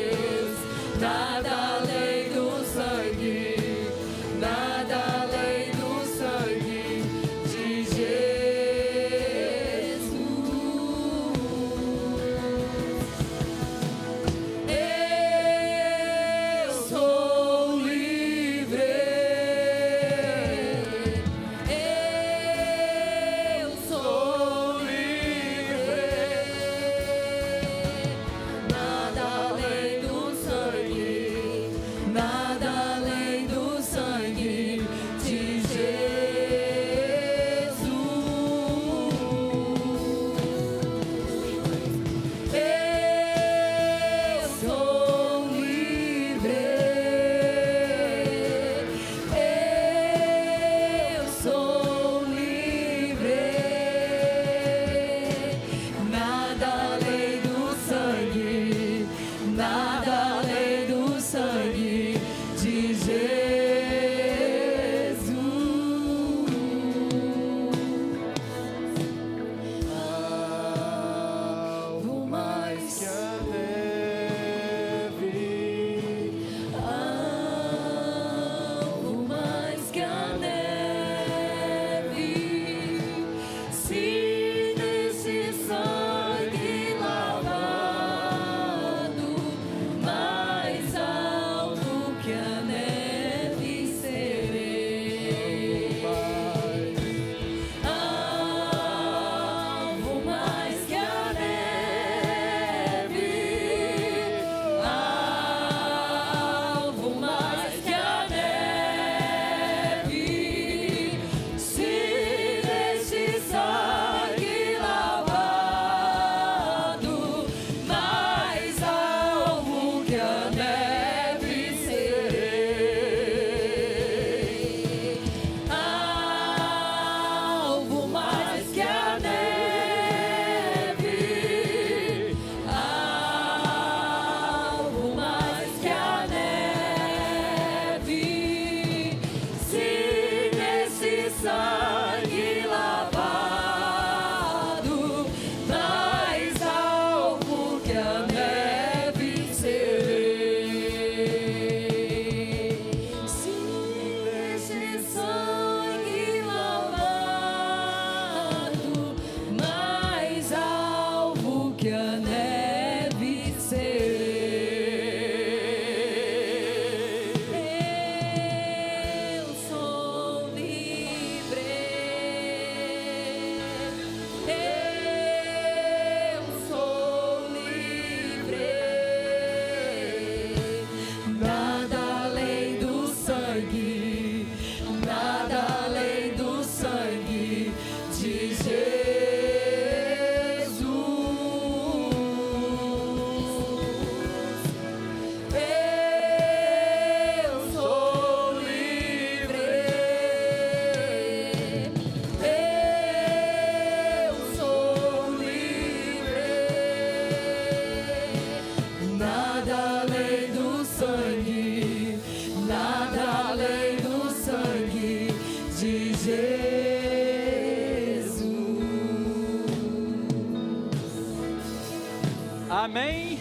Amém?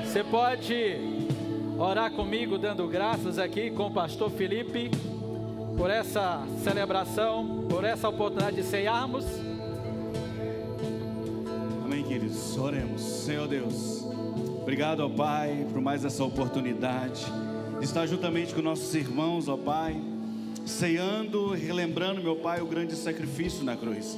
Você pode orar comigo, dando graças aqui com o pastor Felipe, por essa celebração, por essa oportunidade de ceiarmos. Amém, queridos, oremos. Senhor Deus, obrigado, ó Pai, por mais essa oportunidade de estar juntamente com nossos irmãos, ó Pai, ceando e relembrando, meu Pai, o grande sacrifício na cruz.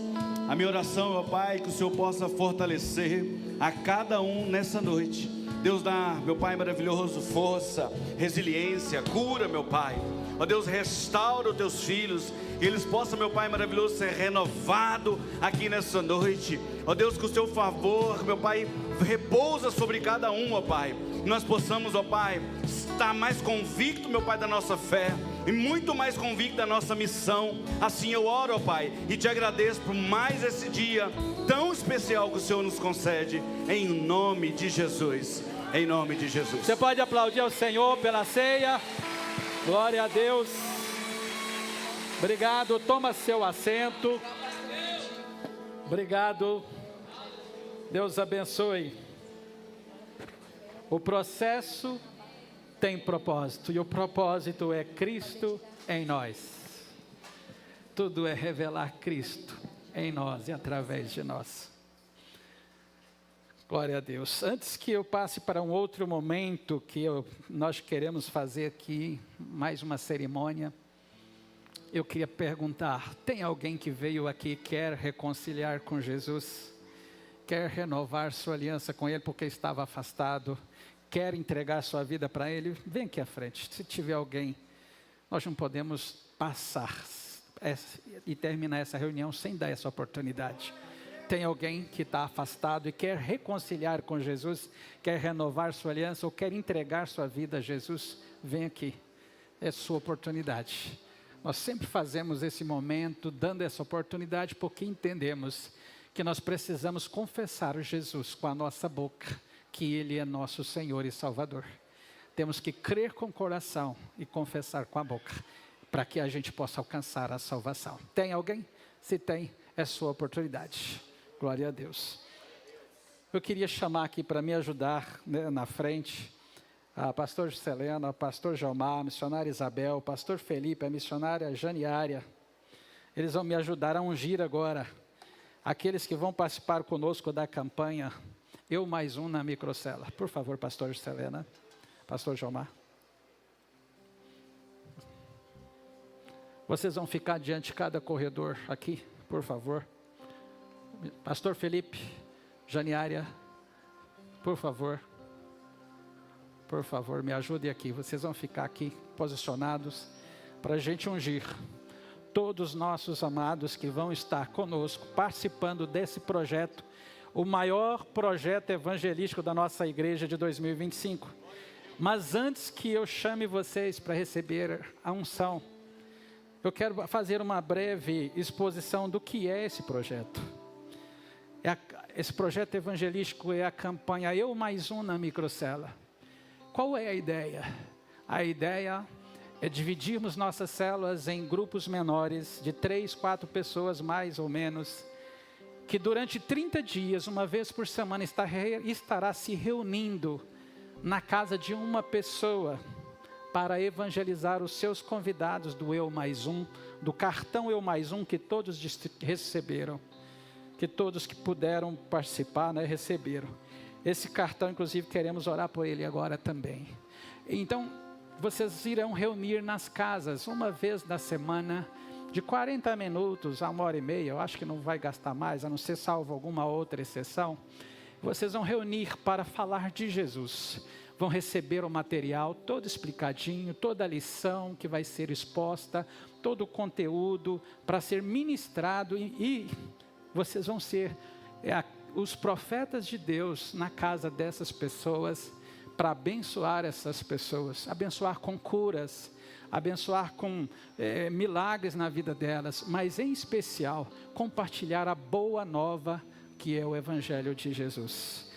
A minha oração, ó Pai, que o Senhor possa fortalecer a cada um nessa noite. Deus dá, meu Pai maravilhoso, força, resiliência, cura, meu Pai. Ó Deus, restaura os teus filhos, que eles possam, meu Pai maravilhoso, ser renovado aqui nessa noite. Ó Deus, que o Seu favor, meu Pai, repousa sobre cada um, ó Pai. Nós possamos, ó Pai, estar mais convicto, meu Pai, da nossa fé e muito mais convicto da nossa missão. Assim eu oro, ó Pai, e te agradeço por mais esse dia tão especial que o Senhor nos concede, em nome de Jesus. Em nome de Jesus. Você pode aplaudir ao Senhor pela ceia. Glória a Deus. Obrigado. Toma seu assento. Obrigado. Deus abençoe. O processo tem propósito, e o propósito é Cristo em nós. Tudo é revelar Cristo em nós e através de nós. Glória a Deus. Antes que eu passe para um outro momento que nós queremos fazer aqui, mais uma cerimônia, eu queria perguntar, tem alguém que veio aqui e quer reconciliar com Jesus? Quer renovar sua aliança com Ele porque estava afastado? Quer entregar sua vida para Ele? Vem aqui à frente. Se tiver alguém, nós não podemos passar e terminar essa reunião sem dar essa oportunidade. Tem alguém que está afastado e quer reconciliar com Jesus, quer renovar sua aliança ou quer entregar sua vida a Jesus? Vem aqui, é sua oportunidade. Nós sempre fazemos esse momento, dando essa oportunidade, porque entendemos que nós precisamos confessar Jesus com a nossa boca, que Ele é nosso Senhor e Salvador. Temos que crer com o coração e confessar com a boca, para que a gente possa alcançar a salvação. Tem alguém? Se tem, é sua oportunidade. Glória a Deus. Eu queria chamar aqui para me ajudar, né, na frente, a pastor Selena, a pastor Jomar, a missionária Isabel, o pastor Felipe, a missionária Janiária. Eles vão me ajudar a ungir agora aqueles que vão participar conosco da campanha Eu Mais Um na microcela. Por favor, pastor Selena, pastor Jomar. Vocês vão ficar diante de cada corredor aqui, por favor. Pastor Felipe, Janiária, por favor, me ajude aqui. Vocês vão ficar aqui posicionados para a gente ungir todos os nossos amados que vão estar conosco, participando desse projeto, o maior projeto evangelístico da nossa igreja de 2025. Mas antes que eu chame vocês para receber a unção, eu quero fazer uma breve exposição do que é esse projeto. Esse projeto evangelístico é a campanha Eu Mais Um na microcela. Qual é a ideia? A ideia é dividirmos nossas células em grupos menores, de 3, 4 pessoas mais ou menos, que durante 30 dias, uma vez por semana, estará se reunindo na casa de uma pessoa para evangelizar os seus convidados do Eu Mais Um, do cartão Eu Mais Um que todos receberam. Que todos que puderam participar, né, receberam. Esse cartão, inclusive, queremos orar por ele agora também. Então, vocês irão reunir nas casas, uma vez na semana, de 40 minutos a 1h30, eu acho que não vai gastar mais, a não ser salvo alguma outra exceção. Vocês vão reunir para falar de Jesus. Vão receber o material todo explicadinho, toda a lição que vai ser exposta, todo o conteúdo para ser ministrado e vocês vão ser os profetas de Deus na casa dessas pessoas, para abençoar essas pessoas, abençoar com curas, abençoar com milagres na vida delas, mas em especial, compartilhar a boa nova que é o Evangelho de Jesus.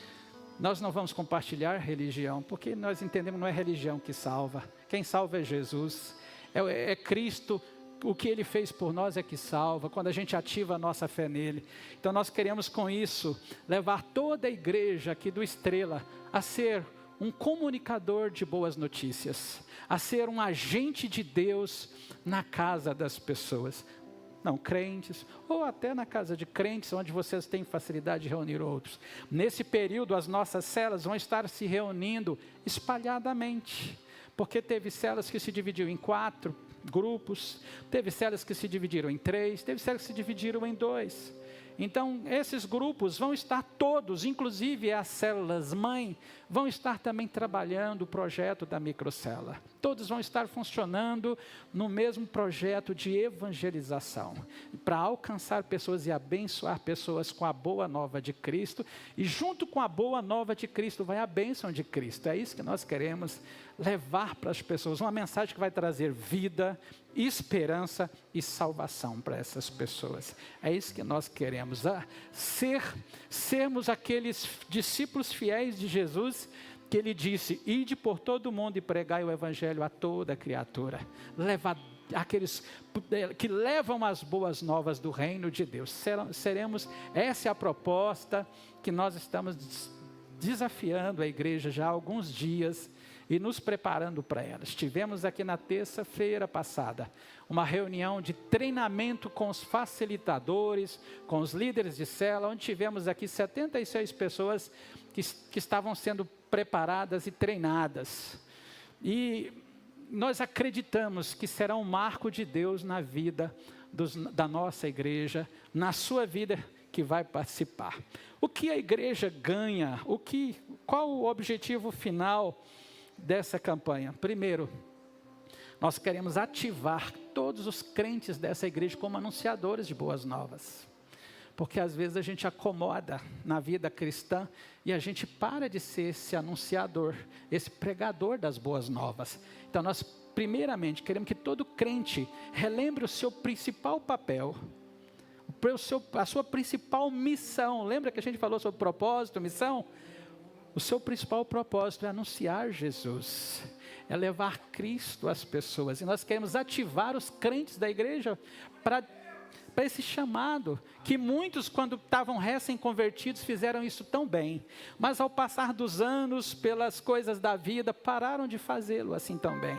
Nós não vamos compartilhar religião, porque nós entendemos que não é religião que salva, quem salva é Jesus, é Cristo o que Ele fez por nós é que salva, quando a gente ativa a nossa fé nele. Então nós queremos com isso levar toda a igreja aqui do Estrela a ser um comunicador de boas notícias, a ser um agente de Deus na casa das pessoas. Não crentes, ou até na casa de crentes, onde vocês têm facilidade de reunir outros. Nesse período, as nossas células vão estar se reunindo espalhadamente, porque teve células que se dividiram em 4 grupos, teve células que se dividiram em 3, teve células que se dividiram em 2. Então, esses grupos vão estar todos, inclusive as células-mãe, vão estar também trabalhando o projeto da microcélula. Todos vão estar funcionando no mesmo projeto de evangelização, para alcançar pessoas e abençoar pessoas com a boa nova de Cristo. E junto com a boa nova de Cristo vai a bênção de Cristo. É isso que nós queremos levar para as pessoas, uma mensagem que vai trazer vida, esperança e salvação para essas pessoas. É isso que nós queremos, sermos aqueles discípulos fiéis de Jesus, que Ele disse: ide por todo o mundo e pregai o evangelho a toda criatura. Aqueles que levam as boas novas do reino de Deus. Essa é a proposta que nós estamos desafiando a igreja já há alguns dias e nos preparando para ela. Estivemos aqui na terça-feira passada, uma reunião de treinamento com os facilitadores, com os líderes de célula, onde tivemos aqui 76 pessoas que estavam sendo preparadas e treinadas. E nós acreditamos que será um marco de Deus na vida da nossa igreja, na sua vida que vai participar. O que a igreja ganha? Qual o objetivo final dessa campanha? Primeiro, nós queremos ativar todos os crentes dessa igreja como anunciadores de boas novas. Porque às vezes a gente acomoda na vida cristã e a gente para de ser esse anunciador, esse pregador das boas novas. Então nós primeiramente queremos que todo crente relembre o seu principal papel, a sua principal missão. Lembra que a gente falou sobre propósito, missão? O seu principal propósito é anunciar Jesus, é levar Cristo às pessoas. E nós queremos ativar os crentes da igreja para esse chamado, que muitos, quando estavam recém-convertidos, fizeram isso tão bem, mas ao passar dos anos, pelas coisas da vida, pararam de fazê-lo assim tão bem.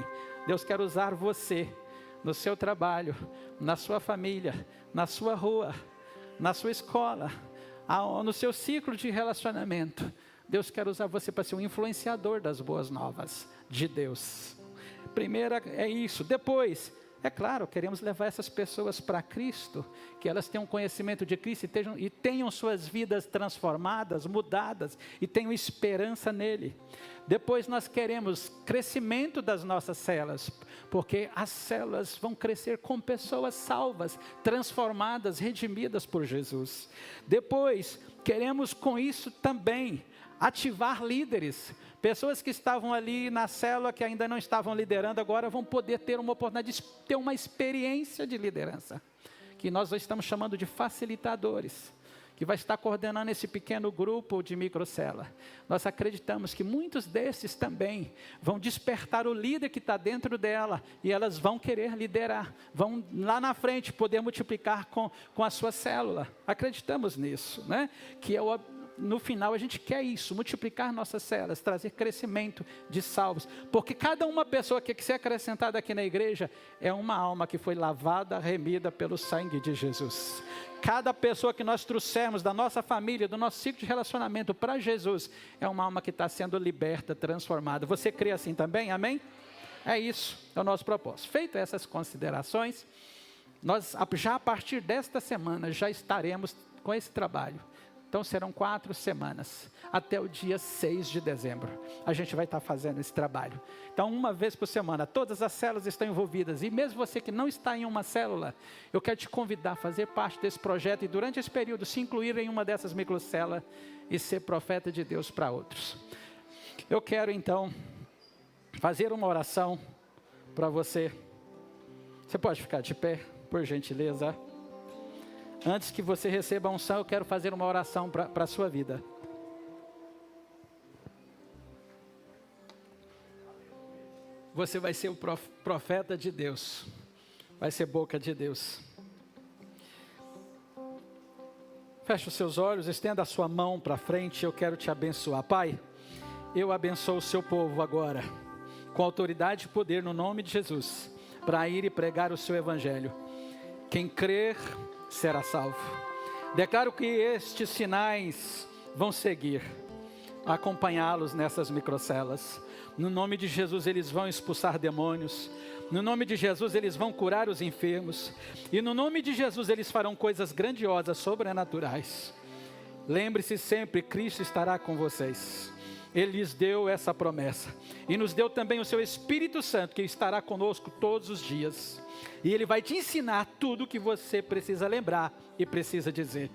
Deus quer usar você, no seu trabalho, na sua família, na sua rua, na sua escola, no seu ciclo de relacionamento. Deus quer usar você para ser um influenciador das boas novas de Deus. Primeiro é isso. Depois, é claro, queremos levar essas pessoas para Cristo, que elas tenham conhecimento de Cristo e tenham suas vidas transformadas, mudadas, e tenham esperança nele. Depois nós queremos crescimento das nossas células, porque as células vão crescer com pessoas salvas, transformadas, redimidas por Jesus. Depois, queremos com isso também ativar líderes. Pessoas que estavam ali na célula, que ainda não estavam liderando, agora vão poder ter uma oportunidade de ter uma experiência de liderança, que nós estamos chamando de facilitadores, que vai estar coordenando esse pequeno grupo de microcélula. Nós acreditamos que muitos desses também vão despertar o líder que está dentro dela, e elas vão querer liderar, vão lá na frente poder multiplicar com a sua célula. Acreditamos nisso, né? Que no final a gente quer isso, multiplicar nossas células, trazer crescimento de salvos, porque cada uma pessoa que ser acrescentada aqui na igreja é uma alma que foi lavada, remida pelo sangue de Jesus. Cada pessoa que nós trouxermos da nossa família, do nosso ciclo de relacionamento para Jesus, é uma alma que está sendo liberta, transformada. Você crê assim também? Amém? É isso, é o nosso propósito. Feito essas considerações, nós já a partir desta semana já estaremos com esse trabalho. Então serão 4 semanas, até o dia 6 de dezembro, a gente vai estar fazendo esse trabalho. Então 1 vez por semana, todas as células estão envolvidas, e mesmo você que não está em uma célula, eu quero te convidar a fazer parte desse projeto, e durante esse período se incluir em uma dessas microcélulas, e ser profeta de Deus para outros. Eu quero então fazer uma oração para você. Você pode ficar de pé, por gentileza? Antes que você receba a unção, eu quero fazer uma oração para a sua vida. Você vai ser o profeta de Deus vai ser boca de Deus. Feche os seus olhos, estenda a sua mão para frente, eu quero te abençoar. Pai, eu abençoo o seu povo agora, com autoridade e poder no nome de Jesus, para ir e pregar o seu evangelho. Quem crer será salvo. Declaro que estes sinais vão seguir, acompanhá-los nessas microcelas. No nome de Jesus eles vão expulsar demônios. No nome de Jesus eles vão curar os enfermos. E no nome de Jesus eles farão coisas grandiosas, sobrenaturais. Lembre-se sempre, Cristo estará com vocês. Ele lhes deu essa promessa. E nos deu também o seu Espírito Santo, que estará conosco todos os dias. E Ele vai te ensinar tudo o que você precisa lembrar e precisa dizer.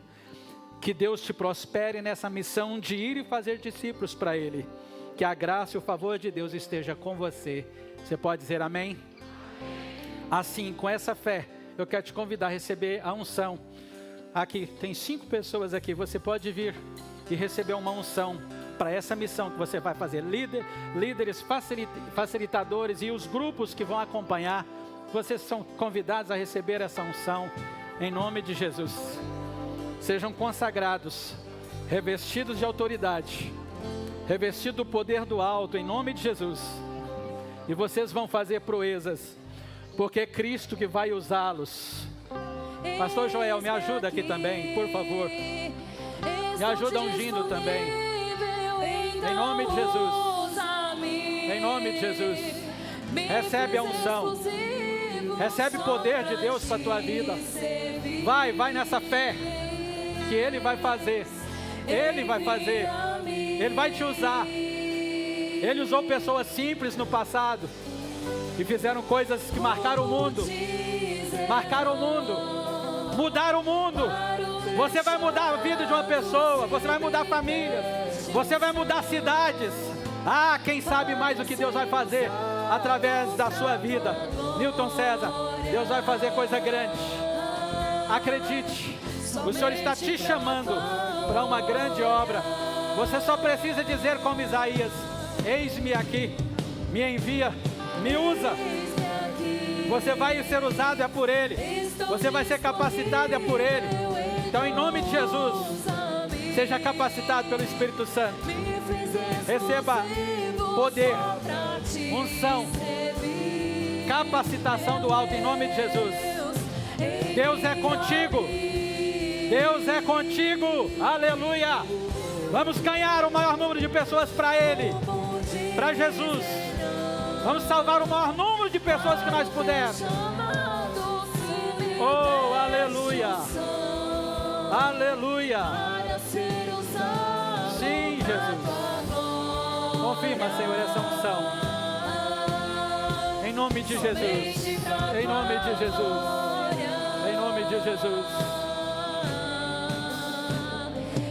Que Deus te prospere nessa missão de ir e fazer discípulos para Ele. Que a graça e o favor de Deus esteja com você. Você pode dizer amém? Assim, com essa fé, eu quero te convidar a receber a unção. Aqui, tem 5 pessoas aqui. Você pode vir e receber uma unção para essa missão que você vai fazer. Líderes, facilitadores e os grupos que vão acompanhar. Vocês são convidados a receber essa unção em nome de Jesus. Sejam consagrados, revestidos de autoridade, revestidos do poder do alto em nome de Jesus. E vocês vão fazer proezas, porque é Cristo que vai usá-los. Pastor Joel, me ajuda aqui também, por favor. Me ajuda ungindo também. Em nome de Jesus. Em nome de Jesus. Recebe a unção. Recebe o poder de Deus para a tua vida. Vai nessa fé que Ele vai fazer. Ele vai fazer. Ele vai te usar. Ele usou pessoas simples no passado e fizeram coisas que marcaram o mundo. Marcaram o mundo. Mudaram o mundo. Você vai mudar a vida de uma pessoa. Você vai mudar famílias. Você vai mudar cidades. Quem sabe mais o que Deus vai fazer através da sua vida. Newton César, Deus vai fazer coisa grande. Acredite, o Senhor está te chamando para uma grande obra. Você só precisa dizer como Isaías: eis-me aqui, me envia, me usa. Você vai ser usado, é por Ele. Você vai ser capacitado, é por Ele. Então, em nome de Jesus, seja capacitado pelo Espírito Santo. Receba poder, unção, capacitação do alto em nome de Jesus. Deus é contigo. Deus é contigo. Aleluia. Vamos ganhar o maior número de pessoas para Ele, para Jesus. Vamos salvar o maior número de pessoas que nós pudermos. Oh, aleluia. Aleluia. Sim, Jesus. Confirma, Senhor, essa unção. Em nome de Jesus. Em nome de Jesus. Em nome de Jesus.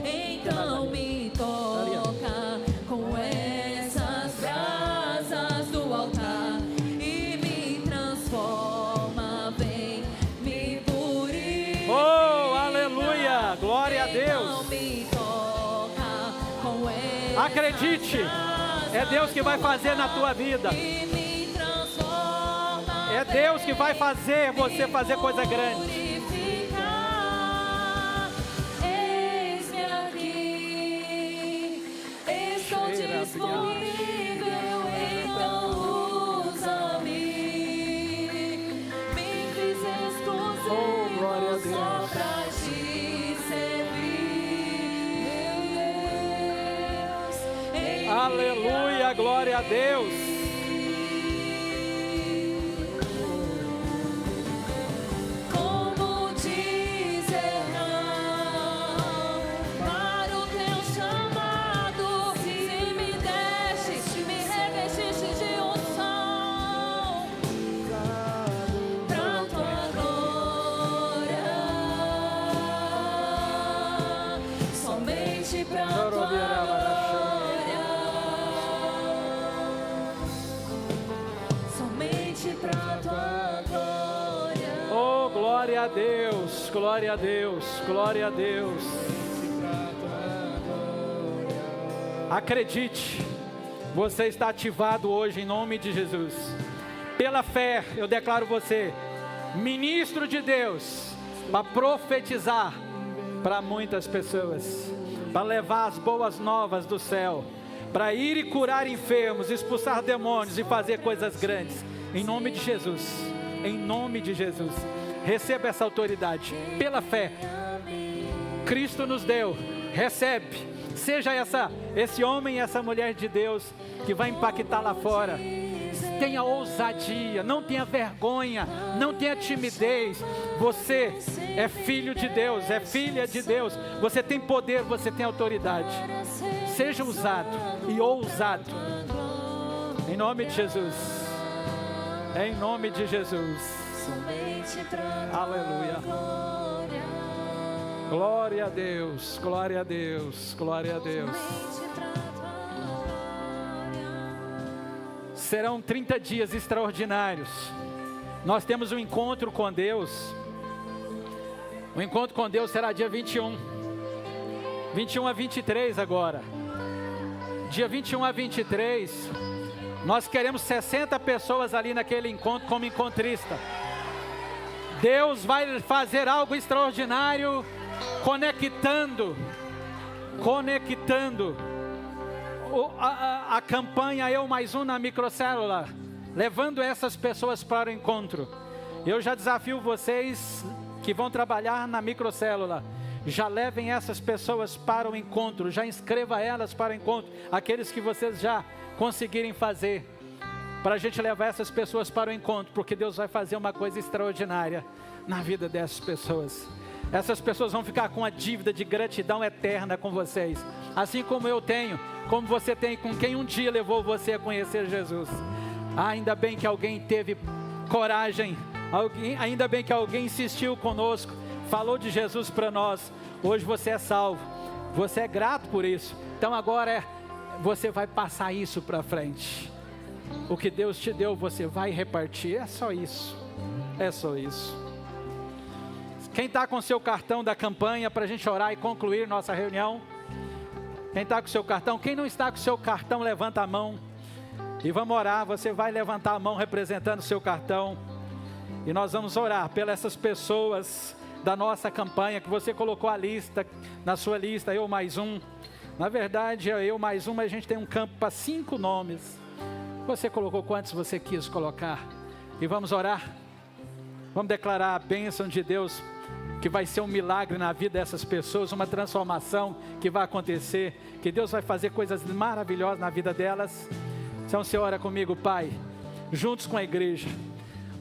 Então me toca com essas brasas do altar e me transforma, vem me purifica. Oh, aleluia. Glória a Deus. Me toca com essas Acredite. É Deus que vai fazer na tua vida. É Deus que vai fazer você fazer coisa grande. Eis-me aqui, estou disponível, então usa-me. Me fiz exclusivo só pra te servir, meu Deus. Aleluia, glória a Deus. Glória a Deus, glória a Deus, glória a Deus. Acredite, você está ativado hoje em nome de Jesus. Pela fé, eu declaro você ministro de Deus, para profetizar para muitas pessoas, para levar as boas novas do céu, para ir e curar enfermos, expulsar demônios e fazer coisas grandes, em nome de Jesus, em nome de Jesus. Receba essa autoridade, pela fé, Cristo nos deu, recebe, seja esse homem e essa mulher de Deus, que vai impactar lá fora. Tenha ousadia, não tenha vergonha, não tenha timidez. Você é filho de Deus, é filha de Deus. Você tem poder, você tem autoridade. Seja usado e ousado. Em nome de Jesus. Em nome de Jesus. Aleluia. Glória a Deus, glória a Deus, glória a Deus. Serão 30 dias extraordinários. Nós temos um encontro com Deus. O encontro com Deus será dia 21 a 23 agora. Dia 21 a 23, nós queremos 60 pessoas ali naquele encontro como encontrista. Deus vai fazer algo extraordinário, conectando a campanha Eu Mais Um na microcélula, levando essas pessoas para o encontro. Eu já desafio vocês que vão trabalhar na microcélula, já levem essas pessoas para o encontro, já inscreva elas para o encontro, aqueles que vocês já conseguirem fazer, para a gente levar essas pessoas para o encontro, porque Deus vai fazer uma coisa extraordinária na vida dessas pessoas. Essas pessoas vão ficar com a dívida de gratidão eterna com vocês, assim como eu tenho, como você tem com quem um dia levou você a conhecer Jesus. Ainda bem que alguém teve coragem, ainda bem que alguém insistiu conosco, falou de Jesus para nós. Hoje você é salvo, você é grato por isso. Então agora você vai passar isso para frente. O que Deus te deu, você vai repartir. É só isso, é só isso. Quem está com seu cartão da campanha para a gente orar e concluir nossa reunião? Quem está com seu cartão? Quem não está com seu cartão, levanta a mão e vamos orar. Você vai levantar a mão representando o seu cartão e nós vamos orar pelas essas pessoas da nossa campanha, que você colocou a lista, na sua lista, Eu Mais Um. Na verdade é Eu Mais Um, mas a gente tem um campo para 5 nomes. Você colocou quantos você quis colocar? E vamos orar. Vamos declarar a bênção de Deus, que vai ser um milagre na vida dessas pessoas, uma transformação que vai acontecer, que Deus vai fazer coisas maravilhosas na vida delas. Então você ora comigo, Pai, juntos com a igreja,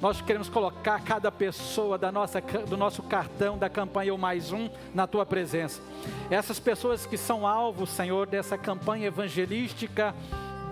nós queremos colocar cada pessoa do nosso cartão da campanha Eu Mais Um na Tua presença. Essas pessoas que são alvos, Senhor, dessa campanha evangelística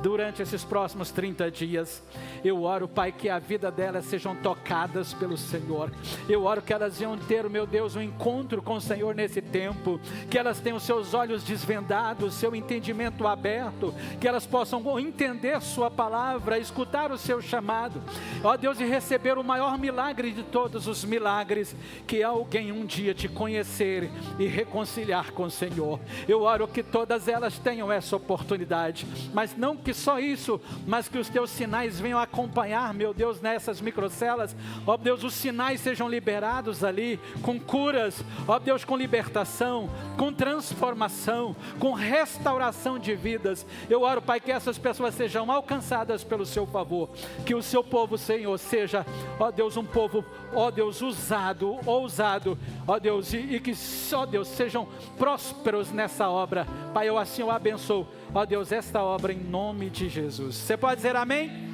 durante esses próximos 30 dias, eu oro, Pai, que a vida delas sejam tocadas pelo Senhor. Eu oro que elas venham ter, meu Deus, um encontro com o Senhor nesse tempo, que elas tenham seus olhos desvendados, seu entendimento aberto, que elas possam entender sua palavra, escutar o seu chamado, ó Deus, e receber o maior milagre de todos os milagres, que é alguém um dia te conhecer e reconciliar com o Senhor. Eu oro que todas elas tenham essa oportunidade, mas não que só isso, mas que os teus sinais venham acompanhar, meu Deus, nessas microcelas. Ó Deus, os sinais sejam liberados ali, com curas, ó Deus, com libertação, com transformação, com restauração de vidas. Eu oro, Pai, que essas pessoas sejam alcançadas pelo seu favor, que o seu povo, Senhor, seja, ó Deus, um povo, ó Deus, usado, ousado, ó Deus, e que, ó Deus, sejam prósperos nessa obra. Pai, eu assim o abençoo, ó Deus, esta obra em nome de Jesus. Você pode dizer amém?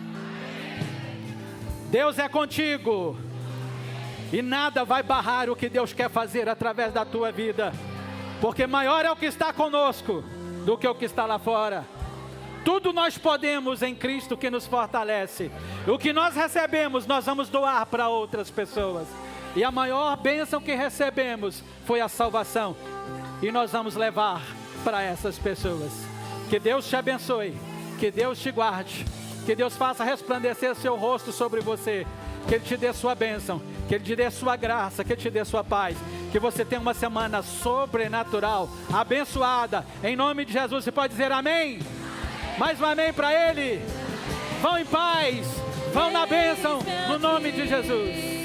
Deus é contigo e nada vai barrar o que Deus quer fazer através da tua vida, porque maior é o que está conosco do que o que está lá fora. Tudo nós podemos em Cristo que nos fortalece. O que nós recebemos, nós vamos doar para outras pessoas. E a maior bênção que recebemos foi a salvação, e nós vamos levar para essas pessoas. Que Deus te abençoe, que Deus te guarde, que Deus faça resplandecer seu rosto sobre você, que Ele te dê sua bênção, que Ele te dê sua graça, que Ele te dê sua paz, que você tenha uma semana sobrenatural, abençoada, em nome de Jesus. Você pode dizer amém? Mais um amém para Ele. Vão em paz, vão na bênção, no nome de Jesus.